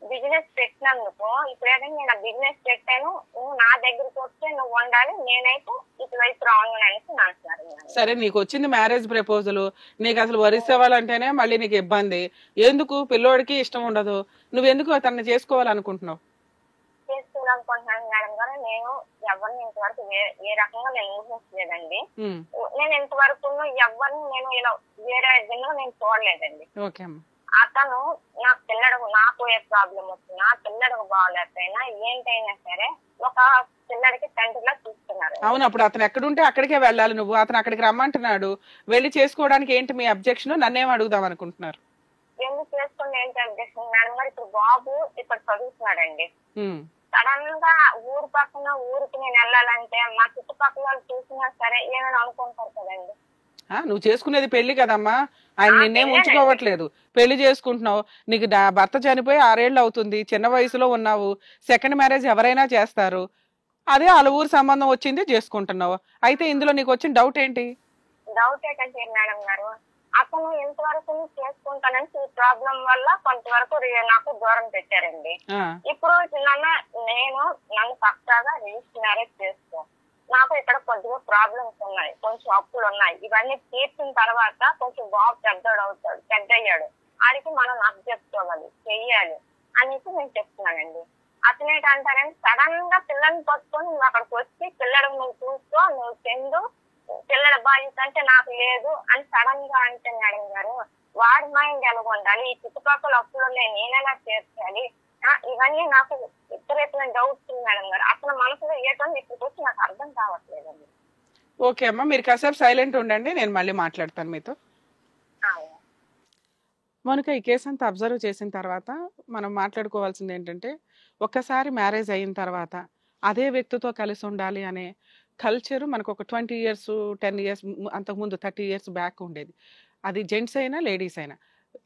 బిజినెస్ పెట్టినందుకు ఇప్పుడు ఏంటంటే నేను బిజినెస్ పెట్టాను, నువ్వు నా దగ్గరకు వస్తే నువ్వు ఉండాలి, నేనైతే ఇటువైపు రాను అనేసి అంటున్నారు. సరే, నీకు వచ్చింది మ్యారేజ్ ప్రపోజల్, నీకు అసలు వరిసేవాలంటేనే మళ్ళీ నీకు ఇబ్బంది. ఎందుకు? పిల్లోడికి ఇష్టం ఉండదు, నువ్వెందుకు అతన్ని చేసుకోవాలనుకుంటున్నావు? చేసుకోవాలనుకుంటున్నాను మేడం గారు. నేను ఎవరిని ఇంతవరకు ఏ రకంగా నేను ఊహించలేదండి. నేను ఇంతవరకు ఎవరిని నేను ఇలా వేరే విధంగా నేను చూడలేదండి. అతను నాకు ఏ ప్రాబ్లం వచ్చినా, పిల్లడికి బాగోలేకపోయినా, ఏంటైనా సరే ఒక పిల్లడికి తండ్రిలా చూస్తున్నారు. అవును, అప్పుడు అతను ఎక్కడుంటే అక్కడికే వెళ్ళాలి నువ్వు. అతను అక్కడికి రమ్మంటున్నాడు, వెళ్ళి చేసుకోవడానికి ఏంటి మీ అబ్జెక్షన్? నన్నేం అడుగుదాం అనుకుంటున్నారు? ఎందుకు చేసుకుని ఏంటి అబ్జెక్షన్ మేడం గారు? ఇప్పుడు బాబు ఇక్కడ చదువుతున్నాడండి. సడన్ గా ఊరు పక్కన ఊరికి నేను వెళ్ళాలంటే మా చుట్టుపక్కల వాళ్ళు చూసినా సరే ఏమైనా అనుకుంటారు కదండి. నువ్వు చేసుకునేది పెళ్లి కదమ్మా, ఆయన నిన్నేం ఉంచుకోవట్లేదు, పెళ్లి చేసుకుంటున్నావు. నీకు భర్త చనిపోయి 6 ఏళ్ళు అవుతుంది, చిన్న వయసులో ఉన్నావు. సెకండ్ మ్యారేజ్ ఎవరైనా చేస్తారు, అదే వాళ్ళ ఊరు సంబంధం వచ్చింది చేసుకుంటున్నావు. అయితే ఇందులో నీకు వచ్చిన డౌట్ ఏంటి? డౌట్ ఏంటంటే మేడం గారు, అతను ఎంతవరకు చేసుకుంటానని ఈ ప్రాబ్లం వల్ల కొంతవరకు నాకు దూరం పెట్టారండి. ఇప్పుడు నన్ను పక్కాగా రిజిస్టర్ మ్యారేజ్ చేసుకో, నాకు ఇక్కడ కొద్దిగా ప్రాబ్లమ్స్ ఉన్నాయి, కొంచెం అప్పులు ఉన్నాయి, ఇవన్నీ తీర్చిన తర్వాత కొంచెం బాబు పెద్దయ్యాడు, ఆడికి మనం అబ్జెక్ట్ చెయ్యాలి అనేసి నేను చెప్తున్నానండి. అతను ఏంటంటారంటే సడన్ గా పిల్లల్ని పట్టుకొని నువ్వు అక్కడికి వచ్చి పిల్లడికి నువ్వు చూసుకో, నువ్వు చెందు, పిల్లల బాధ్యత అంటే నాకు లేదు అని సడన్ గా అంటే మేడం గారు, వాడి మైండ్ ఎలాగ ఉండాలి, ఈ చుట్టుపక్కల అప్పులు నేనెలా చేర్చాలి, ఇవన్నీ నాకు విపరీతమైన డౌట్స్ మేడం గారు. అసలు మనసులో ఏటో ఇప్పటికి వచ్చి నాకు అర్థం కావట్లేదండి. ఓకే అమ్మా, మీరు కాసేపు సైలెంట్ ఉండండి, నేను మళ్ళీ మాట్లాడతాను మీతో. మౌనిక, ఈ కేసు అంతా అబ్జర్వ్ చేసిన తర్వాత మనం మాట్లాడుకోవాల్సింది ఏంటంటే, ఒక్కసారి మ్యారేజ్ అయిన తర్వాత అదే వ్యక్తితో కలిసి ఉండాలి అనే కల్చర్ మనకు ఒక 20 years 10 years అంతకుముందు 30 years బ్యాక్ ఉండేది. అది జెంట్స్ అయినా లేడీస్ అయినా.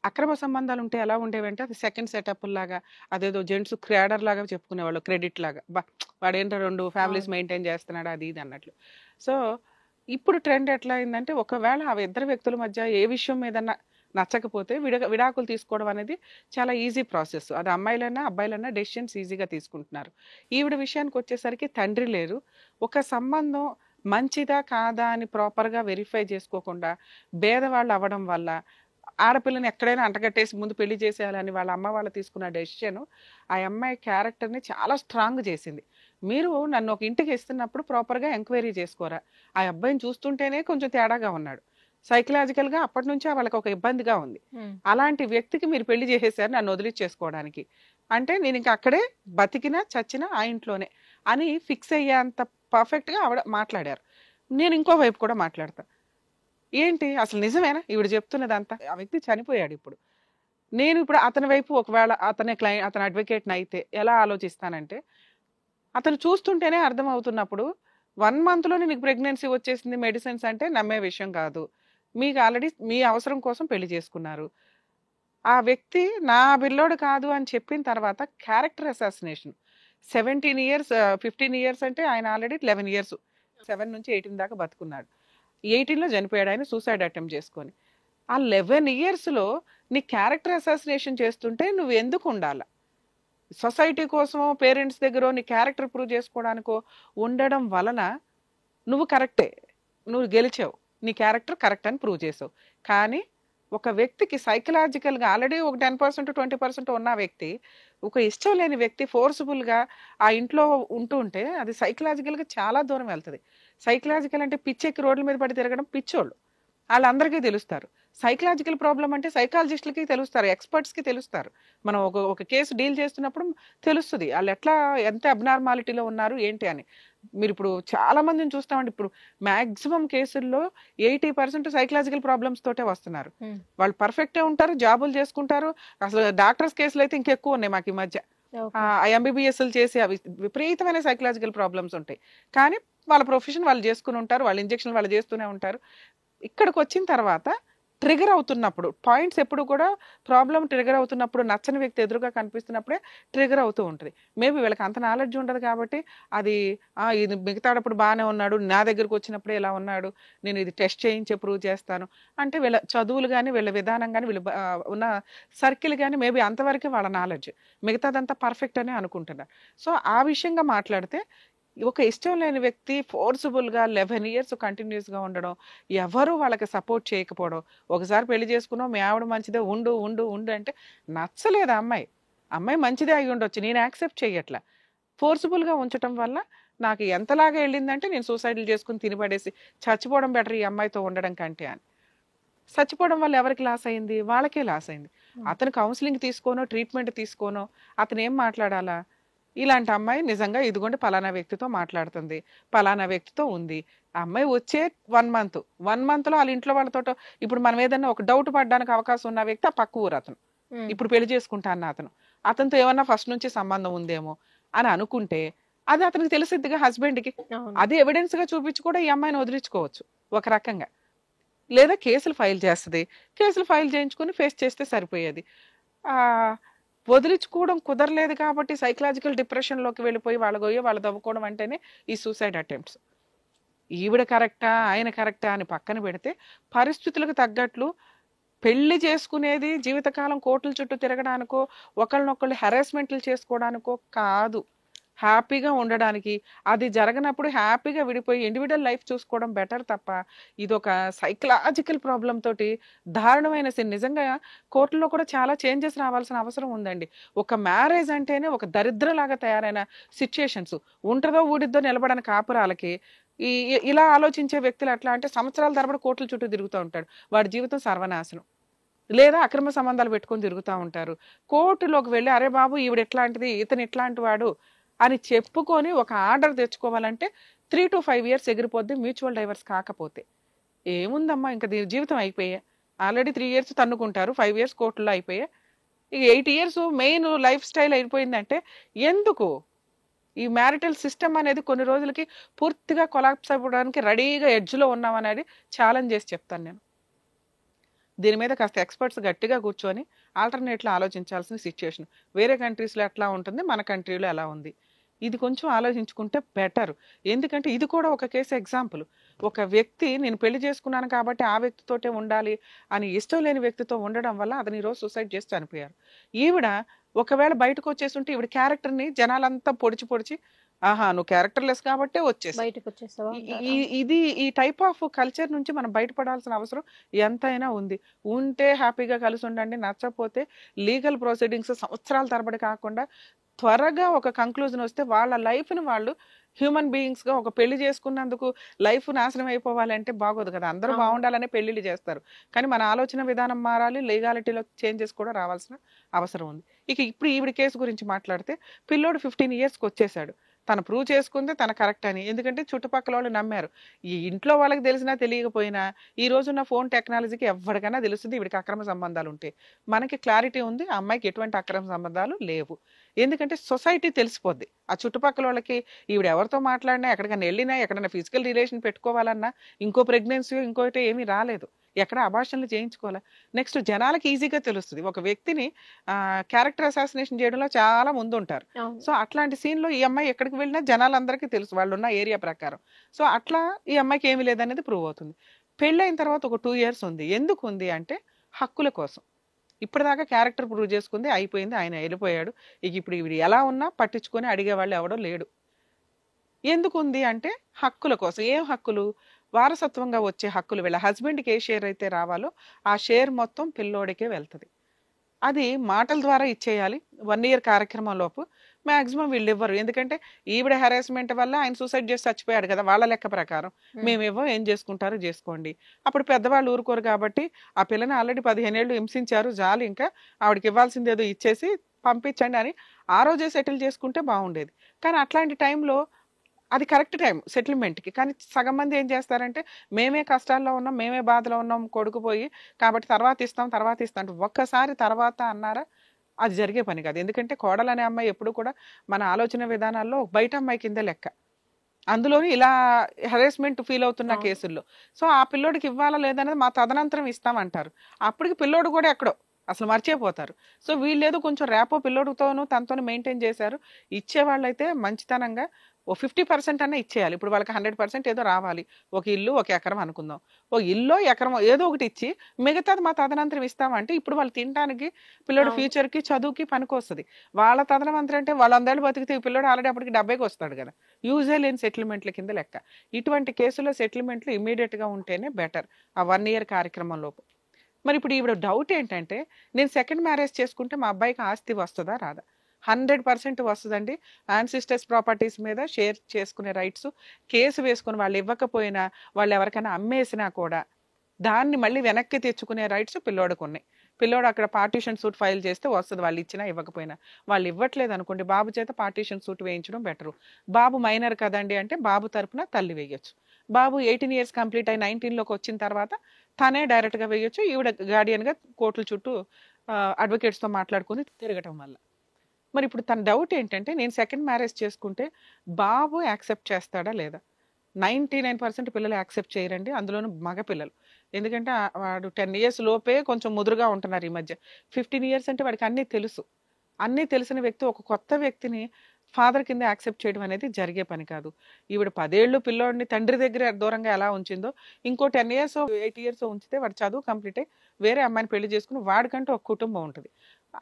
అక్రమ సంబంధాలు ఉంటే ఎలా ఉండేవంటే అది సెకండ్ సెటప్ లాగా, అదేదో జెంట్స్ క్రాడర్ లాగా చెప్పుకునేవాళ్ళు, క్రెడిట్ లాగా. వాడేంటో 2 ఫ్యామిలీస్ మెయింటైన్ చేస్తున్నాడు అది ఇది అన్నట్లు. సో ఇప్పుడు ట్రెండ్ ఎట్లా అయిందంటే, ఒకవేళ ఆ ఇద్దరు వ్యక్తుల మధ్య ఏ విషయం మీదన్నా నచ్చకపోతే విడాకులు తీసుకోవడం అనేది చాలా ఈజీ ప్రాసెస్. అది అమ్మాయిలైనా అబ్బాయిలైనా డెసిషన్స్ ఈజీగా తీసుకుంటున్నారు. ఈవిడ విషయానికి వచ్చేసరికి తండ్రి లేరు, ఒక సంబంధం మంచిదా కాదా అని ప్రాపర్గా వెరిఫై చేసుకోకుండా భేదవాళ్ళు అవ్వడం వల్ల ఆడపిల్లని ఎక్కడైనా అంటగట్టేసి ముందు పెళ్లి చేసేయాలని వాళ్ళ అమ్మ వాళ్ళు తీసుకున్న డెసిషన్ ఆ అమ్మాయి క్యారెక్టర్ని చాలా స్ట్రాంగ్ చేసింది. మీరు నన్ను ఒక ఇంటికి ఇస్తున్నప్పుడు ప్రాపర్గా ఎంక్వైరీ చేసుకోరా, ఆ అబ్బాయిని చూస్తుంటేనే కొంచెం తేడాగా ఉన్నాడు, సైకలాజికల్గా అప్పటి నుంచే వాళ్ళకి ఒక ఇబ్బందిగా ఉంది, అలాంటి వ్యక్తికి మీరు పెళ్లి చేసేసారు నన్ను వదిలిచ్చేసుకోవడానికి, అంటే నేను ఇంకా అక్కడే బతికినా చచ్చినా ఆ ఇంట్లోనే అని ఫిక్స్ అయ్యేంత పర్ఫెక్ట్గా ఆవిడ మాట్లాడారు. నేను ఇంకో వైపు కూడా మాట్లాడతా, ఏంటి అసలు నిజమేనా ఈవిడ చెప్తున్నదంతా? ఆ వ్యక్తి చనిపోయాడు. నేను ఇప్పుడు అతని వైపు ఒకవేళ అతని అడ్వకేట్ని అయితే ఎలా ఆలోచిస్తానంటే, అతను చూస్తుంటేనే అర్థం అవుతున్నప్పుడు 1 monthలోనే నీకు ప్రెగ్నెన్సీ వచ్చేసింది మెడిసిన్స్ అంటే నమ్మే విషయం కాదు. మీకు ఆల్రెడీ మీ అవసరం కోసం పెళ్లి చేసుకున్నారు. ఆ వ్యక్తి నా పిల్లోడు కాదు అని చెప్పిన తర్వాత క్యారెక్టర్ అసాసినేషన్. 17 years 15 years అంటే ఆయన ఆల్రెడీ 11 years 7 నుంచి 18 దాకా బతుకున్నాడు. 18లో చనిపోయాడు ఆయన సూసైడ్ అటెంప్ట్ చేసుకొని. ఆ 11 yearsలో నీ క్యారెక్టర్ అసాసినేషన్ చేస్తుంటే నువ్వు ఎందుకు ఉండాలా? సొసైటీ కోసమో పేరెంట్స్ దగ్గర నీ క్యారెక్టర్ ప్రూవ్ చేసుకోవడానికో ఉండడం వలన నువ్వు కరెక్టే, నువ్వు గెలిచావు, నీ క్యారెక్టర్ కరెక్ట్ అని ప్రూవ్ చేసావు. కానీ ఒక వ్యక్తికి సైకలాజికల్గా ఆల్రెడీ ఒక 10% 20% ఉన్న వ్యక్తి, ఒక ఇష్టం లేని వ్యక్తి ఫోర్స్ఫుల్గా ఆ ఇంట్లో ఉంటూ ఉంటే అది సైకలాజికల్గా చాలా దూరం వెళ్తుంది. సైకలాజికల్ అంటే పిచ్చెక్కి రోడ్ల మీద పడి తిరగడం పిచ్చోళ్ళు, వాళ్ళందరికీ తెలుస్తారు. సైకలాజికల్ ప్రాబ్లం అంటే సైకాలజిస్టులకి తెలుస్తారు, ఎక్స్పర్ట్స్కి తెలుస్తారు. మనం ఒక కేసు డీల్ చేస్తున్నప్పుడు తెలుస్తుంది వాళ్ళు ఎంత అబ్నార్మాలిటీలో ఉన్నారు ఏంటి అని. మీరు ఇప్పుడు చాలా మందిని చూస్తామండి, ఇప్పుడు మ్యాక్సిమం కేసుల్లో 80% సైకలాజికల్ ప్రాబ్లమ్స్ తోటే వస్తున్నారు. వాళ్ళు పర్ఫెక్టే ఉంటారు, జాబులు చేసుకుంటారు. అసలు డాక్టర్స్ కేసులు అయితే ఇంకెక్కువ ఉన్నాయి మాకు ఈ మధ్య. ఎంబీబీఎస్లు చేసి అవి విపరీతమైన సైకలాజికల్ ప్రాబ్లమ్స్ ఉంటాయి. కానీ వాళ్ళ ప్రొఫెషన్ వాళ్ళు చేసుకుని ఉంటారు, వాళ్ళ ఇంజక్షన్ వాళ్ళు చేస్తూనే ఉంటారు. ఇక్కడికి వచ్చిన తర్వాత ట్రిగర్ అవుతున్నప్పుడు పాయింట్స్ ఎప్పుడు కూడా ప్రాబ్లం ట్రిగర్ అవుతున్నప్పుడు నచ్చని వ్యక్తి ఎదురుగా కనిపిస్తున్నప్పుడే ట్రిగర్ అవుతూ ఉంటుంది. మేబీ వీళ్ళకి అంత నాలెడ్జ్ ఉండదు కాబట్టి అది ఇది మిగతాడప్పుడు బాగానే ఉన్నాడు, నా దగ్గరకు వచ్చినప్పుడే ఇలా ఉన్నాడు, నేను ఇది టెస్ట్ చేయించే ప్రూవ్ చేస్తాను అంటే వీళ్ళ చదువులు కానీ వీళ్ళ విధానం కానీ వీళ్ళు ఉన్న సర్కిల్ కానీ మేబీ అంతవరకే వాళ్ళ నాలెడ్జ్, మిగతాదంతా పర్ఫెక్ట్ అనే అనుకుంటున్నారు. సో ఆ విషయంగా మాట్లాడితే ఒక ఇష్టం లేని వ్యక్తి ఫోర్స్ఫుల్గా 11 years కంటిన్యూస్గా ఉండడం, ఎవరు వాళ్ళకి సపోర్ట్ చేయకపోవడం, ఒకసారి పెళ్లి చేసుకున్నావు మీ ఆవిడ మంచిదే ఉండు ఉండు ఉండు అంటే నచ్చలేదు అమ్మాయి మంచిదే అయి ఉండొచ్చు, నేను యాక్సెప్ట్ చేయట్లా. ఫోర్స్ఫుల్గా ఉంచడం వల్ల నాకు ఎంతలాగా వెళ్ళిందంటే నేను సూసైడ్లు చేసుకుని తినిపడేసి చచ్చిపోవడం బెటర్ ఈ అమ్మాయితో ఉండడం కంటే అని. చచ్చిపోవడం వల్ల ఎవరికి లాస్ అయింది? వాళ్ళకే లాస్ అయింది. అతను కౌన్సిలింగ్ తీసుకోనో ట్రీట్మెంట్ తీసుకోనో అతను ఏం మాట్లాడాలా? ఇలాంటి అమ్మాయి నిజంగా ఇదిగోండి పలానా వ్యక్తితో మాట్లాడుతుంది, పలానా వ్యక్తితో ఉంది. ఆ అమ్మాయి వచ్చే 1 monthలో వాళ్ళ ఇంట్లో వాళ్ళతో ఇప్పుడు మనం ఏదన్నా ఒక డౌట్ పడడానికి అవకాశం ఉన్న వ్యక్తి ఆ పక్క ఊరు అతను, ఇప్పుడు పెళ్లి చేసుకుంటా అన్న అతనితో ఏమన్నా ఫస్ట్ నుంచి సంబంధం ఉందేమో అని అనుకుంటే అది అతనికి తెలిసిద్దిగా హస్బెండ్కి. అది ఎవిడెన్స్ గా చూపించి కూడా ఈ అమ్మాయిని వదిలించుకోవచ్చు ఒక రకంగా. లేదా కేసులు ఫైల్ చేస్తుంది, కేసులు ఫైల్ చేయించుకుని ఫేస్ చేస్తే సరిపోయేది. వదిలించుకోవడం కుదరలేదు కాబట్టి సైకలాజికల్ డిప్రెషన్లోకి వెళ్ళిపోయి వాళ్ళు దవ్వుకోవడం అంటేనే ఈ సూసైడ్ అటెంప్ట్స్. ఈవిడ కరెక్టా ఆయన కరెక్టా అని పక్కన పెడితే పరిస్థితులకు తగ్గట్లు పెళ్లి చేసుకునేది జీవితకాలం కోర్టుల చుట్టూ తిరగడానికో ఒకళ్ళనొకళ్ళు హెరాస్మెంట్లు చేసుకోవడానికో కాదు, హ్యాపీగా ఉండడానికి. అది జరగనప్పుడు హ్యాపీగా విడిపోయి ఇండివిజువల్ లైఫ్ చూసుకోవడం బెటర్ తప్ప ఇది ఒక సైకలాజికల్ ప్రాబ్లం తోటి దారుణమైన నిజంగా కోర్టులో కూడా చాలా చేంజెస్ రావాల్సిన అవసరం ఉందండి. ఒక మ్యారేజ్ అంటేనే ఒక దరిద్రలాగా తయారైన సిచ్యుయేషన్స్, ఉంటుందో ఊడిద్దో నిలబడని కాపురాలకి ఇలా ఆలోచించే వ్యక్తులు ఎట్లా అంటే సంవత్సరాల తరబడి కోర్టుల చుట్టూ తిరుగుతూ ఉంటాడు, వాడి జీవితం సర్వనాశనం. లేదా అక్రమ సంబంధాలు పెట్టుకొని తిరుగుతూ ఉంటారు. కోర్టులోకి వెళ్ళి అరే బాబు ఈవిడ ఎట్లాంటిది ఇతను ఇట్లాంటి వాడు అని చెప్పుకొని ఒక ఆర్డర్ తెచ్చుకోవాలంటే 3 to 5 years ఎగిరిపోద్ది మ్యూచువల్ డైవర్స్ కాకపోతే. ఏముందమ్మా ఇంకా జీవితం అయిపోయా, ఆల్రెడీ 3 years తన్నుకుంటారు, 5 years కోర్టులో అయిపోయా, ఇక 8 years మెయిన్ లైఫ్ స్టైల్ అయిపోయిందంటే ఎందుకు? ఈ మ్యారిటల్ సిస్టమ్ అనేది కొన్ని రోజులకి పూర్తిగా కొలాప్స్ అవ్వడానికి రెడీగా ఎడ్జ్లో ఉన్నాం అనేది ఛాలెంజ్ చేసి చెప్తాను నేను. దీని మీద కాస్త ఎక్స్పర్ట్స్ గట్టిగా కూర్చొని ఆల్టర్నేట్లో ఆలోచించాల్సిన సిచ్యుయేషన్. వేరే కంట్రీస్లో ఎట్లా ఉంటుంది, మన కంట్రీలో ఎలా ఉంది, ఇది కొంచెం ఆలోచించుకుంటే బెటర్. ఎందుకంటే ఇది కూడా ఒక కేసు ఎగ్జాంపుల్. ఒక వ్యక్తి నేను పెళ్లి చేసుకున్నాను కాబట్టి ఆ వ్యక్తితోటే ఉండాలి అని ఇష్టం లేని వ్యక్తితో ఉండడం వల్ల అతను ఈరోజు సూసైడ్ చేసి చనిపోయారు. ఈవిడ ఒకవేళ బయటకు వచ్చేస్తుంటే ఈవిడ క్యారెక్టర్ని జనాలంతా పొడిచి ఆహా నువ్వు క్యారెక్టర్లెస్ కాబట్టే వచ్చేసి బయటకు వచ్చేసావా ఇది ఈ టైప్ ఆఫ్ కల్చర్ నుంచి మనం బయటపడాల్సిన అవసరం ఎంతైనా ఉంది. ఉంటే హ్యాపీగా కలిసి ఉండండి, నచ్చకపోతే లీగల్ ప్రొసీడింగ్స్ సంవత్సరాల తరబడి కాకుండా త్వరగా ఒక కంక్లూజన్ వస్తే వాళ్ళ లైఫ్ని వాళ్ళు హ్యూమన్ బీయింగ్స్ గా ఒక పెళ్లి చేసుకున్నందుకు లైఫ్ నాశనం అయిపోవాలంటే బాగోదు కదా. అందరూ బాగుండాలనే పెళ్లిళ్ళు చేస్తారు, కానీ మన ఆలోచన విధానం మారాలి, లీగాలిటీలో చేంజెస్ కూడా రావాల్సిన అవసరం ఉంది. ఇప్పుడు ఈవిడ కేసు గురించి మాట్లాడితే పిల్లోడు 15 yearsకి వచ్చేసాడు. తను ప్రూవ్ చేసుకుంది తన కరెక్ట్ అని, ఎందుకంటే చుట్టుపక్కల వాళ్ళు నమ్మారు. ఈ ఇంట్లో వాళ్ళకి తెలిసినా తెలియకపోయినా ఈ రోజున్న ఫోన్ టెక్నాలజీకి ఎవరికైనా తెలుస్తుంది వీడికి అక్రమ సంబంధాలు ఉంటాయి. మనకి క్లారిటీ ఉంది ఆ అమ్మాయికి ఎటువంటి అక్రమ సంబంధాలు లేవు, ఎందుకంటే సొసైటీ తెలిసిపోద్ది. ఆ చుట్టుపక్కల వాళ్ళకి ఈవిడ ఎవరితో మాట్లాడినా, ఎక్కడికైనా వెళ్ళినా, ఎక్కడైనా ఫిజికల్ రిలేషన్ పెట్టుకోవాలన్నా, ఇంకో ప్రెగ్నెన్సీ ఇంకోటి ఏమీ రాలేదు, ఎక్కడ అబార్షన్లు చేయించుకోవాలి. నెక్స్ట్ జనాలకి ఈజీగా తెలుస్తుంది, ఒక వ్యక్తిని క్యారెక్టర్ అసాసినేషన్ చేయడంలో చాలా ముందు ఉంటారు. సో అట్లాంటి సీన్ లో ఈ అమ్మాయి ఎక్కడికి వెళ్ళినా జనాలందరికీ తెలుసు వాళ్ళు ఉన్న ఏరియా ప్రకారం. సో అట్లా ఈ అమ్మాయికి ఏమీ లేదనేది ప్రూవ్ అవుతుంది. పెళ్ళైన తర్వాత ఒక 2 years ఉంది. ఎందుకు ఉంది అంటే హక్కుల కోసం. ఇప్పటిదాకా క్యారెక్టర్ ప్రూవ్ చేసుకుంది, అయిపోయింది, ఆయన వెళ్ళిపోయాడు. ఇప్పుడు ఇవి ఎలా ఉన్నా పట్టించుకొని అడిగేవాళ్ళు ఎవడో లేడు. ఎందుకు ఉంది అంటే హక్కుల కోసం. ఏం హక్కులు? వారసత్వంగా వచ్చే హక్కులు. వీళ్ళ హస్బెండ్కి ఏ షేర్ అయితే రావాలో ఆ షేర్ మొత్తం పిల్లోడికే వెళ్తుంది. అది మాటల ద్వారా ఇచ్చేయాలి 1 year కార్యక్రమంలోపు. మాక్సిమం వీళ్ళు ఇవ్వరు, ఎందుకంటే ఈవిడ హెరాస్మెంట్ వల్ల ఆయన సూసైడ్ చేసి చచ్చిపోయాడు కదా వాళ్ళ లెక్క ప్రకారం. మేమేవో ఏం చేసుకుంటారో చేసుకోండి. అప్పుడు పెద్దవాళ్ళు ఊరుకోరు కాబట్టి ఆ పిల్లని ఆల్రెడీ 15 ఏళ్ళు హింసించారు, జాలి ఇంకా ఆవిడకి ఇవ్వాల్సింది ఏదో ఇచ్చేసి పంపించండి అని ఆ రోజే సెటిల్ చేసుకుంటే బాగుండేది. కానీ అట్లాంటి టైంలో అది కరెక్ట్ టైం సెటిల్మెంట్కి. కానీ సగం మంది ఏం చేస్తారంటే మేమే కష్టాల్లో ఉన్నాం, మేమే బాధలో ఉన్నాం, కొడుకుపోయి కాబట్టి తర్వాత ఇస్తాం అంటే ఒక్కసారి తర్వాత అన్నారా అది జరిగే పని కాదు. ఎందుకంటే కోడలు అనే అమ్మాయి ఎప్పుడు కూడా మన ఆలోచన విధానాల్లో బయట అమ్మాయి కింద లెక్క, అందులోని ఇలా హెరాస్మెంట్ ఫీల్ అవుతున్న కేసుల్లో. సో ఆ పిల్లోడికి ఇవ్వాలా లేదనేది మా తదనంతరం ఇస్తామంటారు. అప్పటికి పిల్లోడు కూడా ఎక్కడో అసలు మర్చిపోతారు. సో వీళ్ళేదో కొంచెం రేపో పిల్లోడితోనూ తనతోనూ మెయింటైన్ చేశారు. ఇచ్చేవాళ్ళైతే మంచితనంగా ఓ 50% అన్నా ఇచ్చేయాలి. ఇప్పుడు వాళ్ళకి 100% ఏదో రావాలి. ఒక ఇల్లు, ఒక ఎకరం అనుకుందాం, ఒక ఇల్లు ఎకరం ఏదో ఒకటి ఇచ్చి మిగతాది మా తదనంతరం ఇస్తామంటే ఇప్పుడు వాళ్ళు తినడానికి, పిల్లడు ఫ్యూచర్కి, చదువుకి పనికొస్తుంది. వాళ్ళ తదనంతరం అంటే వాళ్ళు 100 ఏళ్ళు బతికితే ఈ పిల్లడు ఆల్రెడీ అప్పటికి 70కి వస్తాడు కదా. యూజే లేని సెటిల్మెంట్ల కింద లెక్క. ఇటువంటి కేసులో సెటిల్మెంట్లు ఇమీడియట్గా ఉంటేనే బెటర్ ఆ 1 year కార్యక్రమంలోపు. మరి ఇప్పుడు ఈవిడ డౌట్ ఏంటంటే నేను సెకండ్ మ్యారేజ్ చేసుకుంటే మా అబ్బాయికి ఆస్తి వస్తుందా రాదా? 100% వస్తుందండి. యాన్సిస్టర్స్ ప్రాపర్టీస్ మీద షేర్ చేసుకునే రైట్స్ కేసు వేసుకుని వాళ్ళు ఇవ్వకపోయినా, వాళ్ళు ఎవరికైనా అమ్మేసినా కూడా దాన్ని మళ్ళీ వెనక్కి తెచ్చుకునే రైట్స్ పిల్లోడికి ఉన్నాయి. పిల్లోడు అక్కడ పార్టీషన్ సూట్ ఫైల్ చేస్తే వస్తుంది, వాళ్ళు ఇచ్చినా ఇవ్వకపోయినా. వాళ్ళు ఇవ్వట్లేదు అనుకోండి, బాబు చేత పార్టీషన్ సూట్ వేయించడం బెటరు. బాబు మైనర్ కదండి అంటే బాబు తరపున తల్లి వేయొచ్చు. బాబు 18 years కంప్లీట్ అయి 19లోకి వచ్చిన తర్వాత తనే డైరెక్ట్గా వేయొచ్చు. ఈవిడ గార్డియన్గా కోర్టుల చుట్టూ అడ్వకేట్స్తో మాట్లాడుకుని తిరగటం వల్ల. మరి ఇప్పుడు తన డౌట్ ఏంటంటే నేను సెకండ్ మ్యారేజ్ చేసుకుంటే బాబు యాక్సెప్ట్ చేస్తాడా లేదా? 99% పిల్లలు యాక్సెప్ట్ చేయరండి, అందులోనూ మగ పిల్లలు. ఎందుకంటే వాడు 10 years లోపే కొంచెం ముదురుగా ఉంటున్నారు ఈ మధ్య. 15 years అంటే వాడికి అన్నీ తెలుసు. అన్నీ తెలిసిన వ్యక్తి ఒక కొత్త వ్యక్తిని ఫాదర్ కింద యాక్సెప్ట్ చేయడం అనేది జరిగే పని కాదు. ఈవిడ 10 ఏళ్ళు పిల్లోడిని తండ్రి దగ్గర దూరంగా ఎలా ఉంచిందో ఇంకో 10 years 8 years ఉంచితే వాడు చదువు కంప్లీట్ అయ్యి వేరే అమ్మాయిని పెళ్లి చేసుకుని వాడికంటూ ఒక కుటుంబం ఉంటుంది.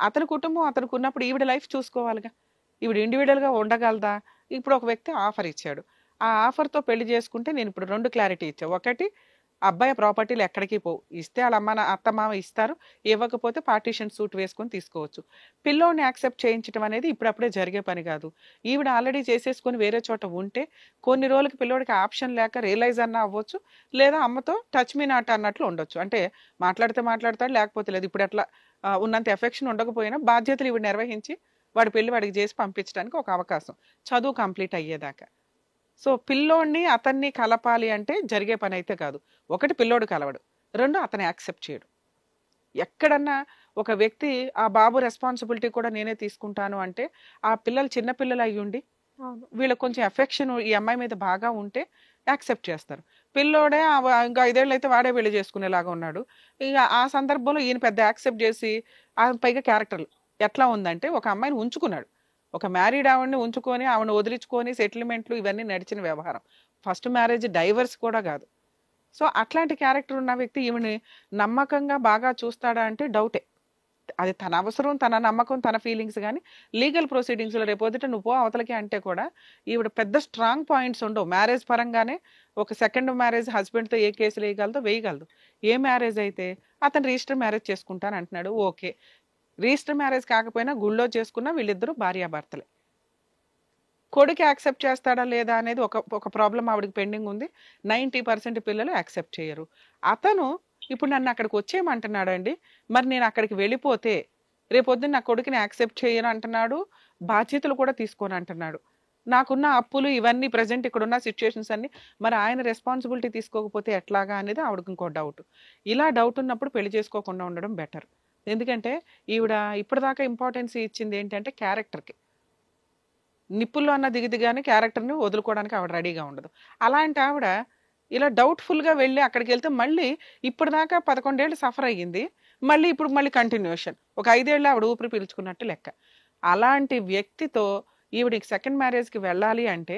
అతని కుటుంబం అతనికి ఉన్నప్పుడు ఈవిడ లైఫ్ చూసుకోవాలిగా. ఈవిడ ఇండివిజువల్గా ఉండగలదా? ఇప్పుడు ఒక వ్యక్తి ఆఫర్ ఇచ్చాడు, ఆ ఆఫర్తో పెళ్లి చేసుకుంటే నేను ఇప్పుడు 2 క్లారిటీ ఇచ్చాను. ఒకటి, అబ్బాయి ప్రాపర్టీలు ఎక్కడికి పోవు, ఇస్తే వాళ్ళ అత్తమామ ఇస్తారు, ఇవ్వకపోతే పార్టీషన్ సూట్ వేసుకొని తీసుకోవచ్చు. పిల్లోని యాక్సెప్ట్ చేయించడం అనేది ఇప్పుడప్పుడే జరిగే పని కాదు. ఈవిడ ఆల్రెడీ చేసేసుకొని వేరే చోట ఉంటే కొన్ని రోజులకి పిల్లోడికి ఆప్షన్ లేక రియలైజ్ అన్నా అవ్వచ్చు, లేదా అమ్మతో టచ్ మీ నాట్ అన్నట్లు ఉండొచ్చు. అంటే మాట్లాడితే మాట్లాడతాడు, లేకపోతే లేదు. ఇప్పుడు అట్లా ఉన్నంత ఎఫెక్షన్ ఉండకపోయినా బాధ్యతలు ఈవిడ నిర్వహించి వాడి పెళ్లి వాడికి చేసి పంపించడానికి ఒక అవకాశం, చదువు కంప్లీట్ అయ్యేదాకా. సో పిల్లోడిని అతన్ని కలపాలి అంటే జరిగే పని అయితే కాదు. ఒకటి, పిల్లోడు కలవడు. 2, అతను యాక్సెప్ట్ చేయడు. ఎక్కడన్నా ఒక వ్యక్తి ఆ బాబు రెస్పాన్సిబిలిటీ కూడా నేనే తీసుకుంటాను అంటే ఆ పిల్లలు చిన్నపిల్లలు అయ్యుండి వీళ్ళకి కొంచెం ఎఫెక్షన్ ఈ అమ్మాయి మీద బాగా ఉంటే యాక్సెప్ట్ చేస్తారు. పిల్లోడే ఇంకా 5 ఏళ్ళు అయితే వాడే పెళ్లి చేసుకునేలాగా ఉన్నాడు. ఇక ఆ సందర్భంలో ఈయన పెద్ద యాక్సెప్ట్ చేసి పైగా క్యారెక్టర్లు ఎట్లా ఉందంటే ఒక అమ్మాయిని ఉంచుకున్నాడు, ఒక మ్యారీడ్ ఆవిడని ఉంచుకొని ఆవిడని వదిలించుకొని సెటిల్మెంట్లు ఇవన్నీ నడిచిన వ్యవహారం. ఫస్ట్ మ్యారేజ్ డైవర్స్ కూడా కాదు. సో అట్లాంటి క్యారెక్టర్ ఉన్న వ్యక్తి ఈవిని నమ్మకంగా బాగా చూస్తాడా అంటే డౌటే. అది తన అవసరం, తన నమ్మకం, తన ఫీలింగ్స్. కానీ లీగల్ ప్రొసీడింగ్స్లో రేపొద్దుట నువ్వు పో అవతలకి అంటే కూడా ఈవిడ పెద్ద స్ట్రాంగ్ పాయింట్స్ ఉండవు. మ్యారేజ్ పరంగానే ఒక సెకండ్ మ్యారేజ్ హస్బెండ్తో ఏ కేసులు వేయగలదు. ఏ మ్యారేజ్ అయితే అతను రిజిస్టర్ మ్యారేజ్ చేసుకుంటాను అంటున్నాడు, ఓకే. రిజిస్టర్ మ్యారేజ్ కాకపోయినా గుళ్ళో చేసుకున్నా వీళ్ళిద్దరూ భార్యాభర్తలే. కొడుకు యాక్సెప్ట్ చేస్తాడా లేదా అనేది ఒక ప్రాబ్లం ఆవిడకి పెండింగ్ ఉంది. 90% పిల్లలు యాక్సెప్ట్ చేయరు. అతను ఇప్పుడు నన్ను అక్కడికి వచ్చేయమంటున్నాడు అండి, మరి నేను అక్కడికి వెళ్ళిపోతే రేపొద్దున నా కొడుకుని యాక్సెప్ట్ చేయను అంటున్నాడు, బాధ్యతలు కూడా తీసుకోను అంటున్నాడు. నాకున్న అప్పులు ఇవన్నీ ప్రజెంట్ ఇక్కడ ఉన్న సిచ్యుయేషన్స్ అన్ని మరి ఆయన రెస్పాన్సిబిలిటీ తీసుకోకపోతే ఎట్లాగా అనేది ఆవిడకి ఇంకో డౌట్. ఇలా డౌట్ ఉన్నప్పుడు పెళ్లి చేసుకోకుండా ఉండడం బెటర్. ఎందుకంటే ఈవిడ ఇప్పటిదాకా ఇంపార్టెన్స్ ఇచ్చింది ఏంటంటే క్యారెక్టర్కి. నిప్పుల్లో అన్న దిగిదిగానే క్యారెక్టర్ని వదులుకోవడానికి ఆవిడ రెడీగా ఉండదు. అలాంటి ఆవిడ ఇలా డౌట్ఫుల్గా వెళ్ళి అక్కడికి వెళ్తే మళ్ళీ ఇప్పటిదాకా 11 ఏళ్ళు సఫర్ అయ్యింది, మళ్ళీ కంటిన్యూషన్. ఒక 5 ఏళ్ళు ఆవిడ ఊపిరి పీల్చుకున్నట్టు లెక్క. అలాంటి వ్యక్తితో ఈవిడికి సెకండ్ మ్యారేజ్కి వెళ్ళాలి అంటే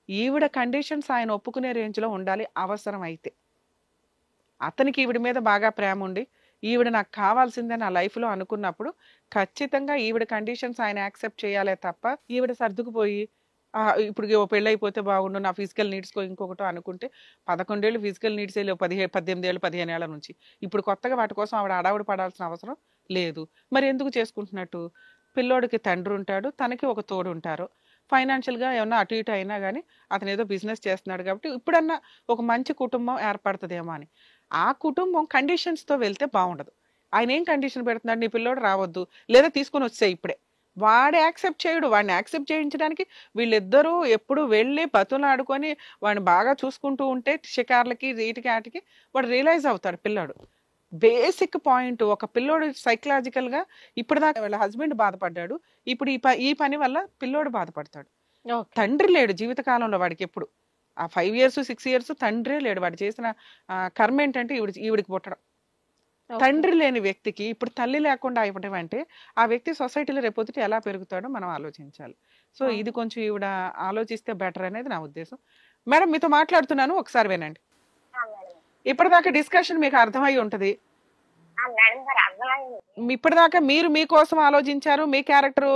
ఈవిడ కండిషన్స్ ఆయన ఒప్పుకునే రేంజ్లో ఉండాలి అవసరం అయితే. అతనికి ఈవిడ మీద బాగా ప్రేమ ఉండి ఈవిడ నాకు కావాల్సిందే నా లైఫ్లో అనుకున్నప్పుడు ఖచ్చితంగా ఈవిడ కండిషన్స్ ఆయన యాక్సెప్ట్ చేయాలే తప్ప ఈవిడ సర్దుకుపోయి ఇప్పుడు పెళ్ళి అయిపోతే బాగుండు, నా ఫిజికల్ నీడ్స్కో ఇంకొకటో అనుకుంటే 11 ఏళ్ళు ఫిజికల్ నీడ్స్ 18 ఏళ్ళు 15 ఏళ్ల నుంచి ఇప్పుడు కొత్తగా వాటి కోసం ఆవిడ అడావిడి పడాల్సిన అవసరం లేదు. మరి ఎందుకు చేసుకుంటున్నట్టు? పిల్లోడికి తండ్రి ఉంటాడు, తనకి ఒక తోడు ఉంటారు. ఫైనాన్షియల్గా ఏమన్నా అటు ఇటు అయినా కానీ అతను ఏదో బిజినెస్ చేస్తున్నాడు కాబట్టి ఇప్పుడన్నా ఒక మంచి కుటుంబం ఏర్పడుతుందేమో అని. ఆ కుటుంబం కండిషన్స్తో వెళ్తే బాగుండదు. ఆయన ఏం కండిషన్ పెడుతున్నాడు, నీ పిల్లోడు రావద్దు లేదా తీసుకొని వచ్చే ఇప్పుడే. వాడు యాక్సెప్ట్ చేయడు. వాడిని యాక్సెప్ట్ చేయించడానికి వీళ్ళిద్దరూ ఎప్పుడు వెళ్ళి బతులు ఆడుకొని వాడిని బాగా చూసుకుంటూ ఉంటే షికార్లకి వీటికి వాటికి వాడు రియలైజ్ అవుతాడు పిల్లాడు. బేసిక్ పాయింట్, ఒక పిల్లోడు సైకలాజికల్గా ఇప్పటిదాకా వాళ్ళ హస్బెండ్ బాధపడ్డాడు, ఇప్పుడు ఈ పని వల్ల పిల్లోడు బాధపడతాడు. తండ్రి లేడు జీవితకాలంలో వాడికి. ఎప్పుడు ఆ 5 years 6 years తండ్రే లేడు. వాడు చేసిన కర్మ ఏంటంటే ఈవిడికి పుట్టడం. తండ్రి లేని వ్యక్తికి ఇప్పుడు తల్లి లేకుండా అయిపోవడం అంటే ఆ వ్యక్తి సొసైటీలో రేపొద్దుట ఎలా పెరుగుతాడో మనం ఆలోచించాలి. సో ఇది కొంచెం ఈవిడ ఆలోచిస్తే బెటర్ అనేది నా ఉద్దేశం. మేడం మీతో మాట్లాడుతున్నాను, ఒకసారి వినండి. ఇప్పటిదాకా డిస్కషన్ మీకు అర్థమై ఉంటది. ఇప్పటిదాకా మీరు మీకోసం ఆలోచించారు, మీ క్యారెక్టర్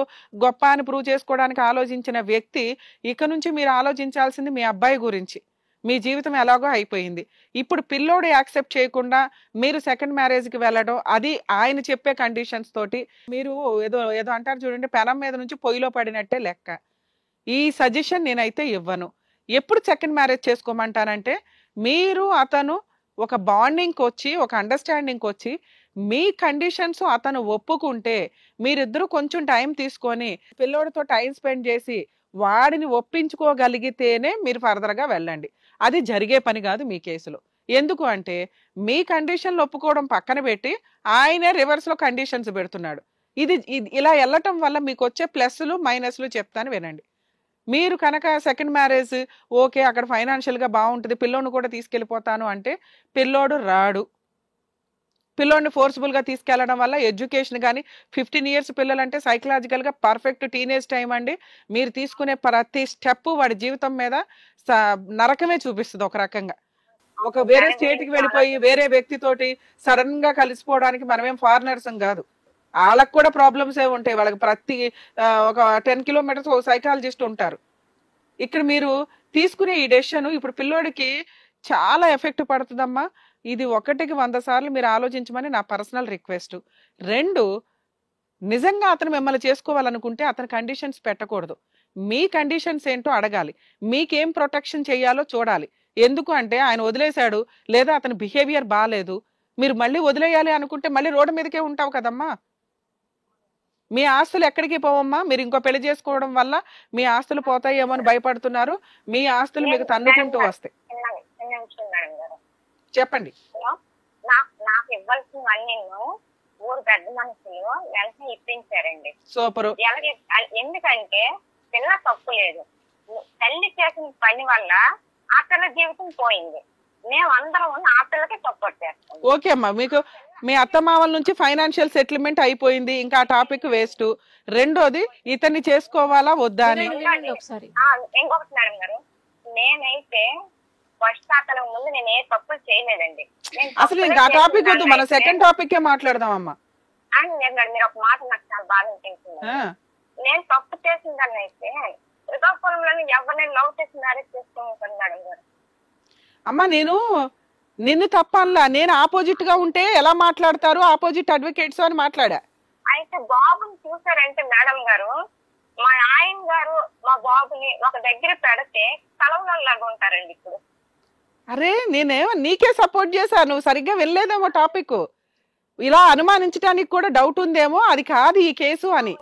గొప్ప అని ప్రూవ్ చేసుకోవడానికి ఆలోచించిన వ్యక్తి ఇక నుంచి మీరు ఆలోచించాల్సింది మీ అబ్బాయి గురించి. మీ జీవితం ఎలాగో అయిపోయింది. ఇప్పుడు పిల్లోడు యాక్సెప్ట్ చేయకుండా మీరు సెకండ్ మ్యారేజ్కి వెళ్ళడం, అది ఆయన చెప్పే కండిషన్స్ తోటి మీరు ఏదో ఏదో అంటారు చూడండి, పెనం మీద నుంచి పొయ్యిలో పడినట్టే లెక్క. ఈ సజెషన్ నేనైతే ఇవ్వను. ఎప్పుడు సెకండ్ మ్యారేజ్ చేసుకోమంటానంటే మీరు అతను ఒక బాండింగ్కి వచ్చి ఒక అండర్స్టాండింగ్కి వచ్చి మీ కండిషన్స్ అతను ఒప్పుకుంటే మీరిద్దరూ కొంచెం టైం తీసుకొని పిల్లోడితో టైం స్పెండ్ చేసి వాడిని ఒప్పించుకోగలిగితేనే మీరు ఫర్దర్గా వెళ్ళండి. అది జరిగే పని కాదు మీ కేసులో. ఎందుకు అంటే మీ కండిషన్లు ఒప్పుకోవడం పక్కన పెట్టి ఆయనే రివర్స్లో కండిషన్స్ పెడుతున్నాడు. ఇది ఇలా వెళ్ళటం వల్ల మీకు వచ్చే ప్లస్లు మైనస్లు చెప్తాను వినండి. మీరు కనుక సెకండ్ మ్యారేజ్ ఓకే అక్కడ ఫైనాన్షియల్గా బాగుంటుంది, పిల్లోని కూడా తీసుకెళ్ళిపోతాను అంటే పిల్లోడు రాడు. పిల్లోడిని ఫోర్స్ఫుల్గా తీసుకెళ్లడం వల్ల ఎడ్యుకేషన్ కానీ 15 years పిల్లలంటే సైకలాజికల్గా పర్ఫెక్ట్ టీనేజ్ టైం అండి. మీరు తీసుకునే ప్రతి స్టెప్ వాడి జీవితం మీద నరకమే చూపిస్తుంది. ఒక రకంగా ఒక వేరే స్టేట్కి వెళ్ళిపోయి వేరే వ్యక్తితోటి సడన్ గా కలిసిపోవడానికి మనమేం ఫారినర్స్ కాదు. వాళ్ళకు కూడా ప్రాబ్లమ్స్ ఏ ఉంటాయి. వాళ్ళకి ప్రతి ఒక 10 kilometers ఒక సైకాలజిస్ట్ ఉంటారు. ఇక్కడ మీరు తీసుకునే ఈ డెసిషన్ ఇప్పుడు పిల్లోడికి చాలా ఎఫెక్ట్ పడుతుందమ్మా. ఇది 1కి 100 సార్లు మీరు ఆలోచించమని నా పర్సనల్ రిక్వెస్ట్. 2, నిజంగా అతను మిమ్మల్ని చేసుకోవాలనుకుంటే అతని కండిషన్స్ పెట్టకూడదు. మీ కండిషన్స్ ఏంటో అడగాలి. మీకేం ప్రొటెక్షన్ చేయాలో చూడాలి. ఎందుకు అంటే ఆయన వదిలేశాడు లేదా అతని బిహేవియర్ బాగాలేదు, మీరు మళ్ళీ వదిలేయాలి అనుకుంటే మళ్ళీ రోడ్డు మీదకే ఉంటావు కదమ్మా. మీ ఆస్తులు ఎక్కడికి పోవమ్మా. మీరు ఇంకో పెళ్లి చేసుకోవడం వల్ల మీ ఆస్తులు పోతాయేమో అని భయపడుతున్నారు. మీ ఆస్తులు మీకు తన్నుకుంటూ వస్తాయి. చెప్పండి. నాకు ఇవ్వాల్సినవన్నీ ఊరు పెద్ద మనుషులు వెంటనే ఇప్పించారండి. సూపర్. ఎందుకంటే పిల్ల తప్పు లేదు, తల్లి చేసిన పని వల్ల ఆ పిల్ల జీవితం పోయింది. మేమందరం ఆ పిల్లకి సపోర్ట్ చేస్తాం. ఓకే అమ్మా, మీకు మీ అత్తమామల నుంచి ఫైనాన్షియల్ సెటిల్మెంట్ అయిపోయింది, ఇంకా ఆ టాపిక్ వేస్ట్. రెండోది ఇతన్ని చేసుకోవాలా వద్దా అని. ఇంకొకటి మేడం గారు, నేనైతే ఫస్ట్ అతను ముందు నేను ఏ తప్పులు చేయలేదండి. అసలు ఇంకా ఆ టాపిక్ వద్దు, మన సెకండ్ టాపిక్ మాట్లాడదాం అమ్మా. అండ్ మేడం మీరు ఒక మాట నాకు చాలా బాగా అనిపించింది. నేను తప్పు చేసిందని అయితే శ్రీకాకుళంలో ఎవరిని లవ్ చేసి మ్యారేజ్ చేసుకుంటాను మేడం గారు. అమ్మా నిన్ను తప్పల్లా, నేను ఆపోజిట్ గా ఉంటే ఎలా మాట్లాడతారు ఆపోజిట్ అడ్వకేట్స్ అని మాట్లాడా. అయితే బాబుని చూసారంటే మేడం గారు, మా ఆయన గారు మా బాబుని ఒక దగ్గర పెడితే కలవలాగా ఉంటారండి ఇప్పుడు. అరే నేనేమో నీకే సపోర్ట్ చేశా, నువ్వు సరిగ్గా వెళ్ళలేదేమో టాపిక్. ఇలా అనుమానించడానికి కూడా డౌట్ ఉందేమో, అది కాదు ఈ కేసు అని.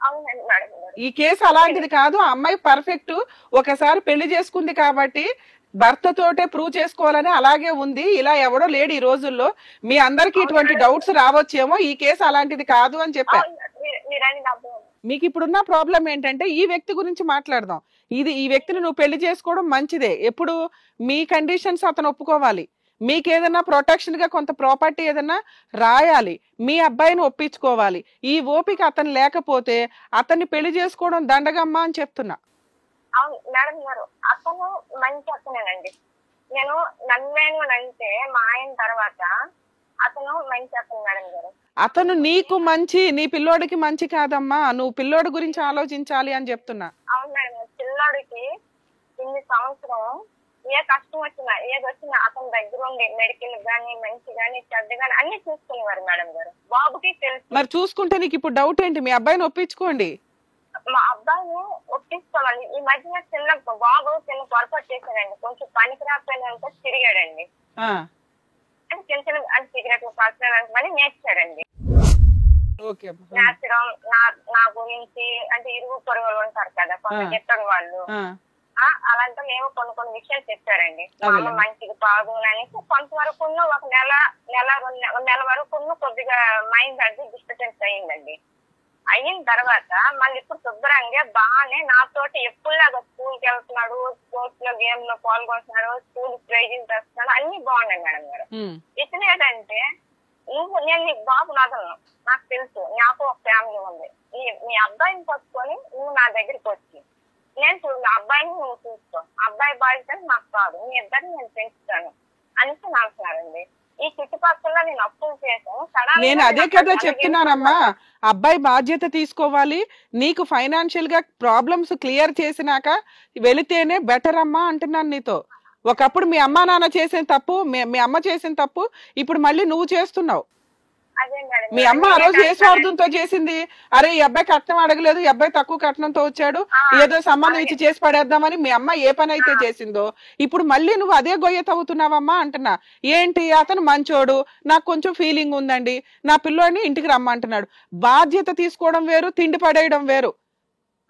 అవునండి మేడం గారు. ఈ కేసు అలాంటిది కాదు. ఆ అమ్మాయి పర్ఫెక్ట్, ఒకసారి పెళ్లి చేసుకుంది కాబట్టి భర్తతోటే ప్రూవ్ చేసుకోవాలని అలాగే ఉంది. ఇలా ఎవడో లేడు ఈ రోజుల్లో. మీ అందరికి ఇటువంటి డౌట్స్ రావచ్చేమో, ఈ కేసు అలాంటిది కాదు అని చెప్పారు. మీకు ఇప్పుడున్న ప్రాబ్లం ఏంటంటే ఈ వ్యక్తి గురించి మాట్లాడదాం. ఈ వ్యక్తిని నువ్వు పెళ్లి చేసుకోవడం మంచిదే. ఎప్పుడు మీ కండిషన్స్ అతను ఒప్పుకోవాలి. మీకు ఏదైనా ప్రొటెక్షన్ గా కొంత ప్రాపర్టీ ఏదైనా రాయాలి, మీ అబ్బాయిని ఒప్పించుకోవాలి. ఈ ఓపిక అతను లేకపోతే అతన్ని పెళ్లి చేసుకోవడం దండగమ్మా అని చెప్తున్నా. అవును మేడం గారు, అతను మంచి అతనేనండి. నేను నన్ను అంటే మా ఆయన తర్వాత అతను మంచి అతను మేడం గారు. అతను నీకు మంచి, నీ పిల్లోడికి మంచి కాదమ్మా. నువ్వు పిల్లోడి గురించి ఆలోచించాలి అని చెప్తున్నా. అవును మేడం, పిల్లోడికి ఇన్ని సంవత్సరం ఏ కష్టం వచ్చినా ఏది వచ్చినా అతని దగ్గర ఉండి మెడికల్ గానీ మంచి గానీ చెడ్డ గానీ అన్ని చూసుకునేవారు మేడం గారు. బాబుకి తెలుసు. మరి చూసుకుంటే నీకు ఇప్పుడు డౌట్ ఏంటి? మీ అబ్బాయిని ఒప్పించుకోండి. మా అబ్బాయిని ఒప్పించుకోవాలి. ఈ మధ్య బాబు చిన్న పొరపాటు చేశాడండి. కొంచెం పనికి రాకపోయినంత తిరిగాడండి. అంటే చిన్న చిన్న అంటే సిగరెట్లు కాల్చడానికి నేర్చాడండి. నేర్చడం నా గురించి అంటే ఇరుగు పొరుగులు ఉంటారు కదా కొంత చెత్తడు వాళ్ళు, అలాంటి ఏమో కొన్ని విషయాలు చెప్పారండి. మా అమ్మ మంచిగా కాదు అనేసి కొంతవరకు ఒక నెల వరకు కొద్దిగా మైండ్ అది డిస్టర్బెన్స్ అయ్యిందండి. అయిన తర్వాత మళ్ళీ ఇప్పుడు శుభ్రంగా బాగానే నాతోటి ఎప్పుడులాగా స్కూల్కి వెళ్తున్నాడు, స్పోర్ట్స్ లో గేమ్ లో పాల్గొంటున్నాడు, స్కూల్ ప్రైజింగ్ చేస్తున్నాడు, అన్ని బాగున్నాయి మేడం గారు. ఇతను ఏంటంటే నేను నీకు బాబు నదలను, నాకు తెలుసు, నాకు ఒక ఫ్యామిలీ ఉంది, మీ అబ్బాయిని పట్టుకొని నువ్వు నా దగ్గరికి వచ్చి నేను చూడు అబ్బాయిని నువ్వు చూసుకో, అబ్బాయి బాధ్యత నాకు కాదు, మీ ఇద్దరిని నేను పెంచుతాను అనేసి అంటున్నారండి. ఈ చుట్టుపక్కల నేను అప్పులు చేశాను. నేను అదే కదా చెప్తున్నానమ్మా, అబ్బాయి బాధ్యత తీసుకోవాలి. నీకు ఫైనాన్షియల్ గా ప్రాబ్లమ్స్ క్లియర్ చేసినాక వెళితేనే బెటర్ అమ్మా అంటున్నాను నీతో. ఒకప్పుడు మీ అమ్మా నాన్న చేసిన తప్పు, మీ అమ్మ చేసిన తప్పు ఇప్పుడు మళ్ళీ నువ్వు చేస్తున్నావు. మీ అమ్మ ఆ రోజు ఏ స్వార్థంతో చేసింది? అరే ఈ అబ్బాయి కట్నం అడగలేదు, ఈ అబ్బాయి తక్కువ కట్నంతో వచ్చాడు, ఏదో సంబంధం ఇచ్చి చేసి పడేద్దామని మీ అమ్మ ఏ పని అయితే చేసిందో ఇప్పుడు మళ్ళీ నువ్వు అదే గొయ్య తవ్వుతున్నావమ్మా అంటున్నా. ఏంటి అతను మంచోడు, నాకు కొంచెం ఫీలింగ్ ఉందండి, నా పిల్లోడిని ఇంటికి రమ్మంటున్నాడు. బాధ్యత తీసుకోవడం వేరు, తిండి పడేయడం వేరు.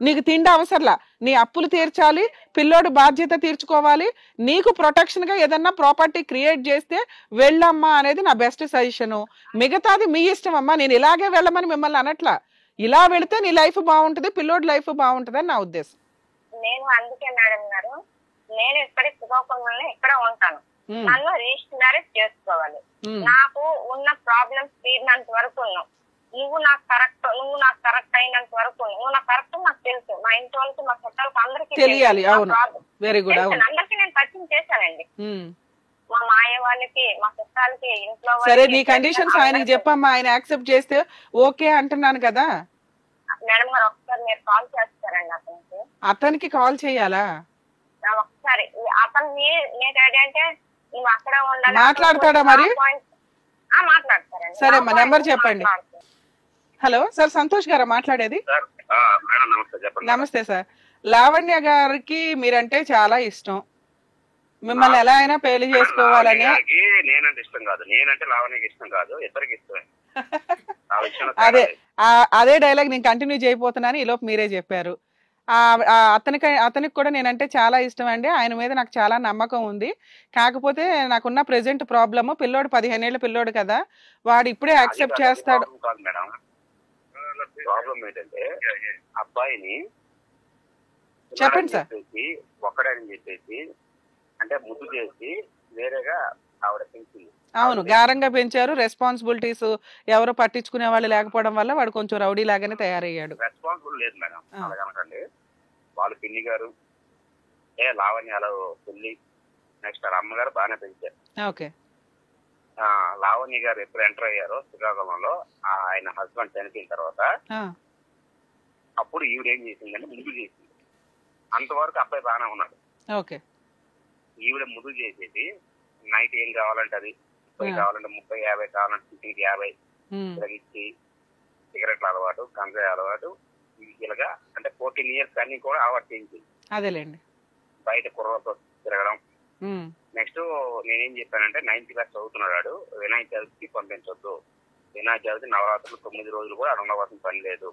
నీకు తిండి అవసరంలా, నీ అప్పులు తీర్చాలి, పిల్లోడు బాధ్యత తీర్చుకోవాలి. నీకు ప్రొటెక్షన్ గా ఏదన్నా ప్రాపర్టీ క్రియేట్ చేస్తే వెళ్ళమ్మా అనేది నా బెస్ట్ సజెషన్. మిగతాది మీ ఇష్టం అమ్మా. నేను ఇలాగే వెళ్ళమని మిమ్మల్ని అనట్లా. ఇలా వెళితే నీ లైఫ్ బాగుంటది, పిల్లోడి లైఫ్ బాగుంటది అని నా ఉద్దేశం. నేను అందుకే మేడం గారు, నేను ఇక్కడ శ్రీకాకుళంలో ఇక్కడ ఉంటాను, నన్ను రిజిస్టర్ మ్యారేజ్ చేసుకోవాలి. నాకు ఉన్న ప్రాబ్లమ్స్ తీరినంత వరకు నువ్వు నాకు కరెక్ట్ అయినంత వరకు నువ్వు నాకు కరెక్ట్ నాకు తెలుసు. మా ఇంటి వాళ్ళకి మా చుట్టాలకి అందరికీ తెలియాలి. అవును, వెరీ గుడ్. అందరికీ నేను పరిచయం చేశానండి, మా మాయ వాళ్ళకి మా చుట్టాలకి ఇంట్లో. సరే నీ కండిషన్స్ ఆయనకి చెప్పమ్మా, ఆయన యాక్సెప్ట్ చేస్తే ఓకే అంటున్నాను కదా మేడం గారు. ఒకసారి మీరు కాల్ చేస్తారండి అతనికి కాల్ చేయాలా? ఒకసారి అతను అంటే నువ్వు అక్కడ ఉండాలి. మాట్లాడతాడా మరి? మాట్లాడతారండి. సరే మా నెంబర్ చెప్పండి. హలో సార్, సంతోష్ గారా మాట్లాడేది? నమస్తే సార్. లావణ్య గారికి మీరంటే చాలా ఇష్టం, మిమ్మల్ని ఎలా అయినా పెళ్లి చేసుకోవాలని. నేనంటే ఇష్టం కాదు, నేనంటే లావణ్యకి ఇష్టం కాదు, ఇద్దరికి ఇష్టమే. అదే డైలాగ్ నేను కంటిన్యూ చేయబోతున్నాను, ఈలోపు మీరే చెప్పారు. అతనికి కూడా నేనంటే చాలా ఇష్టం అండి, ఆయన మీద నాకు చాలా నమ్మకం ఉంది. కాకపోతే నాకున్న ప్రెసెంట్ ప్రాబ్లమ్, పిల్లోడు 15 ఏళ్ల పిల్లోడు కదా, వాడు ఇప్పుడే యాక్సెప్ట్ చేస్తాడు. ప్రాబ్లం ఏంటంటే అబ్బాయిని చెప్పండి సార్, ఒక్కడని చెప్పేసి అంటే ముద్దు చేసి వేరేగా ఆవిడ పెంచింది. అవును, గారంగా పెంచారు. రెస్పాన్సిబిలిటీస్ ఎవరు పట్టించుకునే వాళ్ళు లేకపోవడం వల్ల వాడు కొంచెం రౌడీ లాగానే తయారయ్యాడు. రెస్పాన్సిబుల్ లేదు మేడం, అలాగనకండి. వాళ్ళు పిన్ని గారు లావణ్య అలా పెళ్లి, నెక్స్ట్ వాళ్ళ అమ్మగారు బాగానే పెంచారు. ఓకే, లావణ్య గారు ఎప్పుడు ఎంటర్ అయ్యారో శ్రీకాకుళంలో ఆయన హస్బెండ్ చనిపోయిన తర్వాత అప్పుడు ఈవిడ ఏం చేసిందంటే ముద్దు చేసింది. అంతవరకు అబ్బాయి బాగానే ఉన్నాడు. ఓకే. ఈవిడ ముద్దు చేసేది నైట్ ఏం కావాలంటే అది 30 కావాలంటే 30, 50 కావాలంటే 50 ఇలా ఇచ్చి సిగరెట్ల అలవాటు, గంజాయి అలవాటు ఇలాగా అంటే 14 years అన్ని కూడా అలవాటు చేయించి అదేలేండి బయట కుర్రలతో తిరగడం. నెక్స్ట్ నేనేం చెప్పానంటే 9th class చదువుతున్నాడు, వినాయక చవితికి పంపించొద్దు, వినాయక చవితి నవరాత్రులు 9 రోజులు కూడా అక్కడ ఉండవలసిన పని లేదు,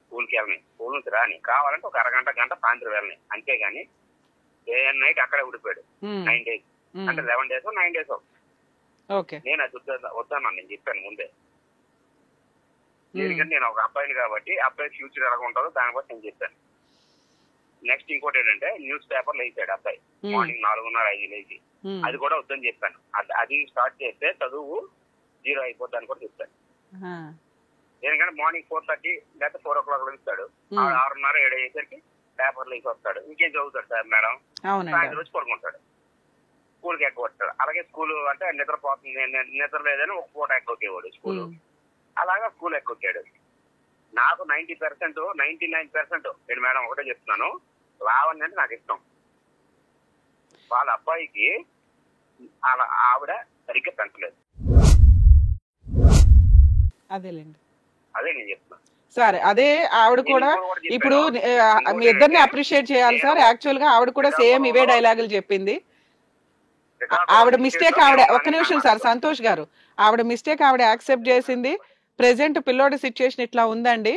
స్కూల్కి వెళ్ళని, స్కూల్ నుంచి రాని, కావాలంటే ఒక అరగంట గంట సాయంత్రం వెళ్ళని, అంతేగాని డే అండ్ నైట్ అక్కడే ఉండిపోయాడు 9 days, అంటే 11 days 9 days. నేను అది వద్దన్నాను, నేను చెప్పాను ముందే. ఎందుకంటే నేను ఒక అబ్బాయిని కాబట్టి అబ్బాయి ఫ్యూచర్ ఎలా ఉంటుందో దాని బట్టి నేను చెప్పాను. నెక్స్ట్ ఇంకోటి ఏంటంటే న్యూస్ పేపర్లు వేసాడు అబ్బాయి మార్నింగ్ 4:30, 5 లేచి, అది కూడా వద్దని చెప్పాను. అది స్టార్ట్ చేస్తే చదువు 0 అయిపోద్దని కూడా చెప్పాను. ఎందుకంటే మార్నింగ్ 4:30 లేకపోతే 4 o'clock ఇస్తాడు, 6:30, 7 అయ్యేసరికి పేపర్లు వేసి వస్తాడు, ఇంకేం చదువుతాడు సార్ మేడం, సాయంత్రం వచ్చి పడుకుంటాడు, స్కూల్కి ఎక్కవచ్చాడు. అలాగే స్కూల్ అంటే నిద్రపోతుంది, నిద్ర లేదని ఒక పూట ఎక్కొచ్చేవాడు స్కూల్, అలాగా స్కూల్ ఎక్కొచ్చాడు. నాకు 90%, 99% నేను మేడం ఒకటే చెప్తున్నాను, లావణ్య అంటే నాకు ఇష్టం. వాళ్ళ అబ్బాయికి ఆవిడ సరిగ్గా పెంచలేదు. అదేలేండి, అదే నేను చెప్తున్నాను. సరే, అదే ఆవిడ కూడా ఇప్పుడు మీ ఇద్దరిని అప్రిషియేట్ చేయాలి సార్. యాక్చువల్ గా ఆవిడ కూడా సేమ్ ఇవే డైలాగులు చెప్పింది. ఆవిడ మిస్టేక్ ఒక్క నిమిషం సార్, సంతోష్ గారు, ఆవిడ మిస్టేక్ ఆవిడ యాక్సెప్ట్ చేసింది. ప్రెసెంట్ పిల్లోడి సిచ్యుయేషన్ ఇట్లా ఉందండి,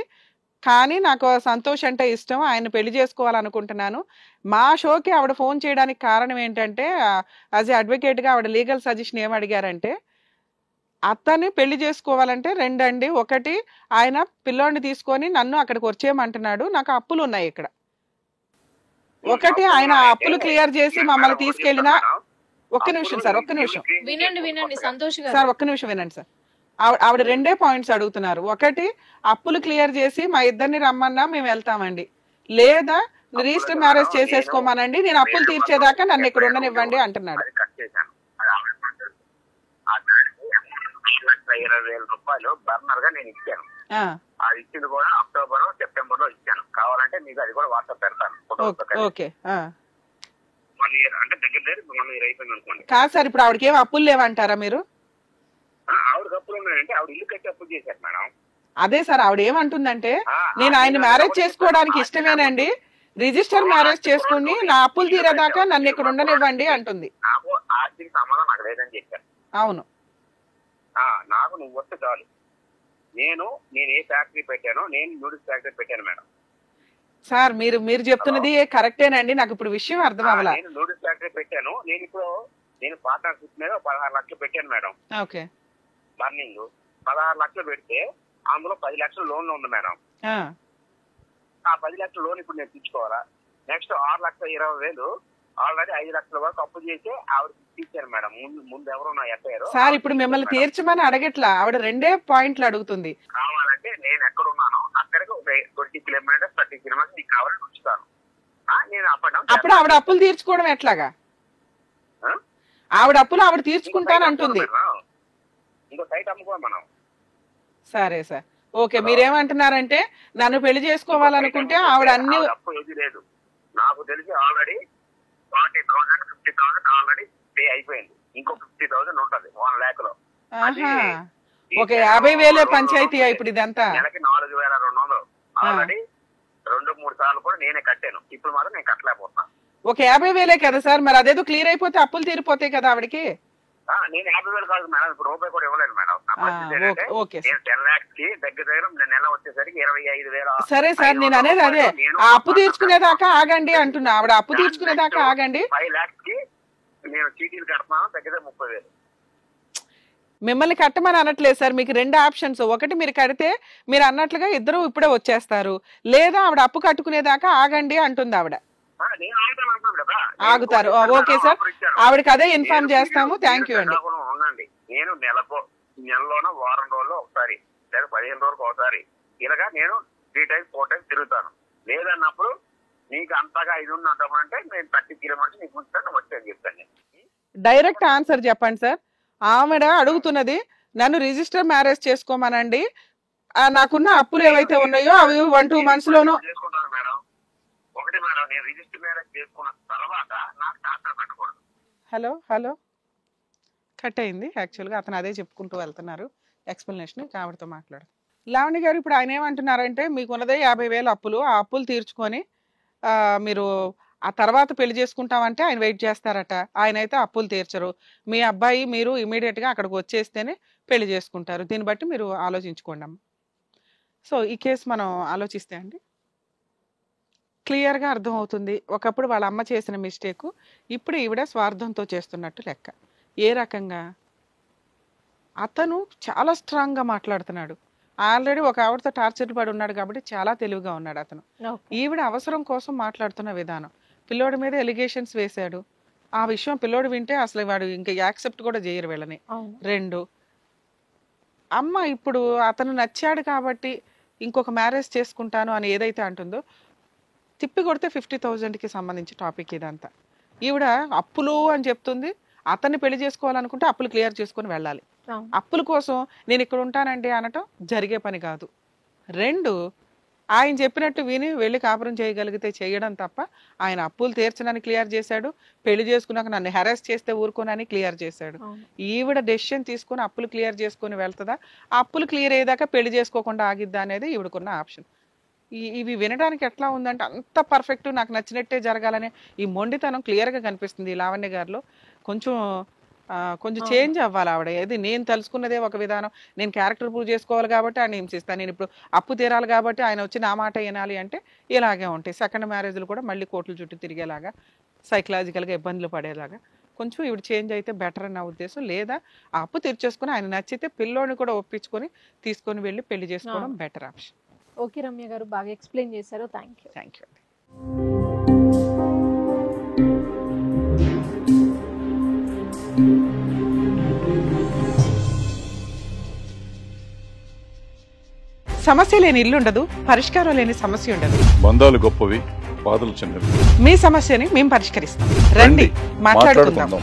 కానీ నాకు సంతోష్ అంటే ఇష్టం, ఆయన పెళ్లి చేసుకోవాలనుకుంటున్నాను. మా షోకి ఆవిడ ఫోన్ చేయడానికి కారణం ఏంటంటే యాజ్ ఏ అడ్వకేట్గా ఆవిడ లీగల్ సజెషన్ ఏం అడిగారంటే, అత్తని పెళ్లి చేసుకోవాలంటే రెండండి, ఒకటి ఆయన పిల్లోడిని తీసుకొని నన్ను అక్కడికి వచ్చేయమంటున్నాడు, నాకు అప్పులు ఉన్నాయి ఇక్కడ, ఒకటి ఆయన అప్పులు క్లియర్ చేసి మమ్మల్ని తీసుకెళ్ళినా. ఒక్క నిమిషం సార్, ఒక్క నిమిషం వినండి సంతోష్ గారు సార్, ఒక్క నిమిషం వినండి సార్. ఆవిడ రెండే పాయింట్స్ అడుగుతున్నారు. ఒకటి అప్పులు క్లియర్ చేసి మా ఇద్దరిని రమ్మన్నా మేము వెళ్తామండి, లేదా రిజిస్టర్ మ్యారేజ్ చేసేసుకోమానండి, నేను అప్పులు తీర్చేదాకా నన్ను ఇక్కడ ఉండనివ్వండి అంటున్నాడు. 20,000 రూపాయలు బర్నర్ గా నేను ఇచ్చాను. అది ఇచ్చింది కూడా అక్టోబర్, సెప్టెంబర్ లో ఇచ్చాను. కావాలంటే మీకు అది కూడా వాట్సాప్ పెడతాను. ఓకే. 1 year అంటే దగ్గర 1 year అయిపోయింది అనుకోండి. కాదు సార్, ఇప్పుడు ఆవిడకి ఏం అప్పులు లేవంటారా మీరు? ఆవిడకి అప్పులు ఉన్నాయంటే ఆవిడ ఇల్లు కట్టి అప్పులు చేశారు మేడం. అదే సార్, ఆవిడ ఏమంటుందంటే, నేను ఆయన మ్యారేజ్ చేసుకోవడానికి ఇష్టమేనండి, రిజిస్టర్ మ్యారేజ్ చేసుకుని నా అప్పులు తీరేదాకా నన్ను ఇక్కడ ఉండనివ్వండి అంటుంది. నాకు ఆర్థిక సమాధానం నాకు లేదని చెప్పాను. అవును, నాకు నువ్వు వస్తే చాలు. నేను ఏ ఫ్యాక్టరీ పెట్టానో, నేను నూడిల్స్ ఫ్యాక్టరీ పెట్టాను మేడం. సార్ మీరు చెప్తున్నది కరెక్టేనండి, నాకు ఇప్పుడు విషయం అర్థం అవ్వాలా. నేను నూడిల్స్ ఫ్యాక్టరీ పెట్టాను. నేను పార్ట్నర్షిప్ మీద 16 లక్షలు పెట్టాను మేడం. ఓకే. బర్నింగ్ 16 లక్షలు పెడితే అందులో 10 లక్షలు లోన్ ఉంది మేడం. ఆ 10 లక్షల లోన్ ఇప్పుడు నేను తీసుకోవాలా? నెక్స్ట్ 6,20,000 ఆల్రెడీ 5 లక్షల వరకు అప్పు చేసి ఆవిడ తీర్చాను మేడం. ముందు ఎవరు నా ఎఫ్ఐఆర్. సార్, ఇప్పుడు మిమ్మల్ని తీర్చమని అడగట్లా, ఆవిడ రెండే పాయింట్లు అడుగుతుంది. కావాలంటే నేను ఎక్కడ ఉన్నానో అక్కడికి 20 kilometers 30 kilometers నీకు కావాలని ఉంచుతాను. నేను అప్పుడు ఆవిడ అప్పులు తీర్చుకోవడం ఎట్లాగా? ఆవిడ అప్పులు ఆవిడ తీర్చుకుంటానంటుంది. ఇంకో సైట్ అమ్ముకోవాలి మనం. సరే సార్, ఓకే. మీరేమంటున్నారంటే, నన్ను పెళ్లి చేసుకోవాలనుకుంటే ఆవిడ అన్ని అప్పు ఏది లేదు. నాకు తెలిసి ఆల్రెడీ 40,000 50,000 ఆల్రెడీ పే అయిపోయింది. ఇంకో 50,000 ఉంటుంది 1 lakh లో. ఒక 50,000 పంచాయతీ ఇప్పుడు ఇదంతా. నెలకి 4,200 ఆల్రెడీ 2-3 సార్లు కూడా నేనే కట్టాను. ఇప్పుడు మాత్రం నేను కట్టలేకపోతున్నాను. ఒక 50,000 కదా సార్, మరి అదేదో క్లియర్ అయిపోతే అప్పులు తీరిపోతాయి కదా ఆవిడకి. నేను 50,000 కాదు మేడం, ఇప్పుడు రూపాయి కూడా ఇవ్వలేను మేడం. నేను 10 lakhs కి దగ్గర నెల వచ్చేసరికి 25,000. సరే సార్, నేను అనేది అదే, ఆ అప్పు తీర్చుకునేదాకా ఆగండి అంటున్నా. ఆవిడ అప్పు తీర్చుకునేదాకా ఆగండి. 5 lakhs కి నేను చీటీలు కడతాను, దగ్గర 30,000. మిమ్మల్ని కట్టమని అనట్లేదు సార్, మీకు 2 ఆప్షన్స్. ఒకటి, మీరు కడితే మీరు అన్నట్లుగా ఇద్దరు ఇప్పుడే వచ్చేస్తారు, లేదా ఆవిడ అప్పు కట్టుకునేదాకా ఆగండి అంటుంది ఆవిడ. ఆగుతారు. ఓకే సార్, ఆవిడకి అదే ఇన్ఫార్మ్ చేస్తాము. థ్యాంక్ యూ అండి. ఉండండి, నేను నెలలోనో వారం రోజుల్లో ఒకసారి లేదా 15 రోజులకు ఒకసారి ఇలాగా నేను 3 times 4 times తిరుగుతాను. లేదన్నప్పుడు నీకు అంతగా ఇది ఉన్నట్టంటే నేను 30 kilometers నీకు ఉంచుతాను, వచ్చేది చెప్తాను. డైరెక్ట్ ఆన్సర్ చెప్పండి సార్. ఆమెడ అడుగుతున్నది నన్ను రిజిస్టర్ మ్యారేజ్ చేసుకోమనండి, నాకున్న అప్పులు ఏవైతే ఉన్నాయో అవి 1-2 months లోనూ. చేసుకుంటాను మేడం. ఒకటి మేడం, నేను రిజిస్టర్ మ్యారేజ్ చేసుకున్న తర్వాత నాకు ట్రాన్స్ఫర్ పెట్టకూడదు. హలో కట్ అయింది. యాక్చువల్గా అతను అదే చెప్పుకుంటూ వెళ్తున్నారు ఎక్స్ప్లెనేషన్. ఆవిడతో మాట్లాడు. లావణ్య గారు, ఇప్పుడు ఆయన ఏమంటున్నారంటే మీకున్నదే 50,000 అప్పులు, ఆ అప్పులు తీర్చుకొని మీరు ఆ తర్వాత పెళ్లి చేసుకుంటామంటే ఆయన వెయిట్ చేస్తారట. ఆయన అయితే అప్పులు తీర్చరు. మీ అబ్బాయి మీరు ఇమీడియట్గా అక్కడికి వచ్చేస్తేనే పెళ్లి చేసుకుంటారు. దీన్ని బట్టి మీరు ఆలోచించుకోండి అమ్మ. సో ఈ కేసు మనం ఆలోచిస్తే అండి క్లియర్గా అర్థమవుతుంది. ఒకప్పుడు వాళ్ళ అమ్మ చేసిన మిస్టేకు ఇప్పుడు ఈవిడ స్వార్థంతో చేస్తున్నట్టు లెక్క. ఏ రకంగా? అతను చాలా స్ట్రాంగ్గా మాట్లాడుతున్నాడు. ఆల్రెడీ ఒక ఆవిడతో టార్చర్ పడి ఉన్నాడు కాబట్టి చాలా తెలివిగా ఉన్నాడు అతను. ఈవిడ అవసరం కోసం మాట్లాడుతున్న విధానం. పిల్లోడి మీద ఎలిగేషన్స్ వేశాడు. ఆ విషయం పిల్లోడు వింటే అసలు వాడు ఇంకా యాక్సెప్ట్ కూడా చేయరు వీళ్ళని. 2, అమ్మ ఇప్పుడు అతను నచ్చాడు కాబట్టి ఇంకొక మ్యారేజ్ చేసుకుంటాను అని ఏదైతే అంటుందో తిప్పి కొడితే 50,000కి సంబంధించి టాపిక్ ఇదంతా. ఈవిడ అప్పులు అని చెప్తుంది. అతన్ని పెళ్లి చేసుకోవాలనుకుంటే అప్పులు క్లియర్ చేసుకొని వెళ్ళాలి. అప్పుల కోసం నేను ఇక్కడ ఉంటానండి అనటం జరిగే పని కాదు. 2, ఆయన చెప్పినట్టు విని వెళ్ళి కాపురం చేయగలిగితే చేయడం తప్ప ఆయన అప్పులు తీర్చడానికి క్లియర్ చేశాడు. పెళ్లి చేసుకున్నాక నన్ను హెరాస్ చేస్తే ఊరుకోనని క్లియర్ చేశాడు. ఈవిడ డెసిషన్ తీసుకుని అప్పులు క్లియర్ చేసుకుని వెళ్తుందా, ఆ అప్పులు క్లియర్ అయ్యేదాకా పెళ్లి చేసుకోకుండా ఆగిద్దా అనేది ఈవిడకున్న ఆప్షన్. ఇవి వినడానికి ఎట్లా ఉందంటే అంత పర్ఫెక్ట్, నాకు నచ్చినట్టే జరగాలనే ఈ మొండితనం క్లియర్గా కనిపిస్తుంది లావణ్య గారిలో. కొంచెం చేంజ్ అవ్వాలి ఆవిడ. ఏది నేను తెలుసుకున్నదే ఒక విధానం, నేను క్యారెక్టర్ ప్రూవ్ చేసుకోవాలి కాబట్టి ఆయన హింసిస్తాను, నేను ఇప్పుడు అప్పు తీరాలి కాబట్టి ఆయన వచ్చి నా మాట వినాలి అంటే ఇలాగే ఉంటాయి. సెకండ్ మ్యారేజ్లు కూడా మళ్ళీ కోర్టుల చుట్టూ తిరిగేలాగా, సైకలాజికల్గా ఇబ్బందులు పడేలాగా కొంచెం ఇవి చేంజ్ అయితే బెటర్ అన్న ఉద్దేశం. లేదా ఆ అప్పు తీర్చేసుకుని ఆయన నచ్చితే పిల్లోని కూడా ఒప్పించుకొని తీసుకొని వెళ్ళి పెళ్లి చేసుకోవడం బెటర్ ఆప్షన్. ఓకే రమ్య గారు, బాగా ఎక్స్ప్లెయిన్ చేశారు. Thank you. సమస్య లేని ఇల్లు ఉండదు, పరిష్కారం లేని సమస్య ఉండదు. బంధాలు గొప్పవి, బాధలు చిన్నవి. మీ సమస్యని మేము పరిష్కరిస్తాం. రండి మాట్లాడుకుందాం.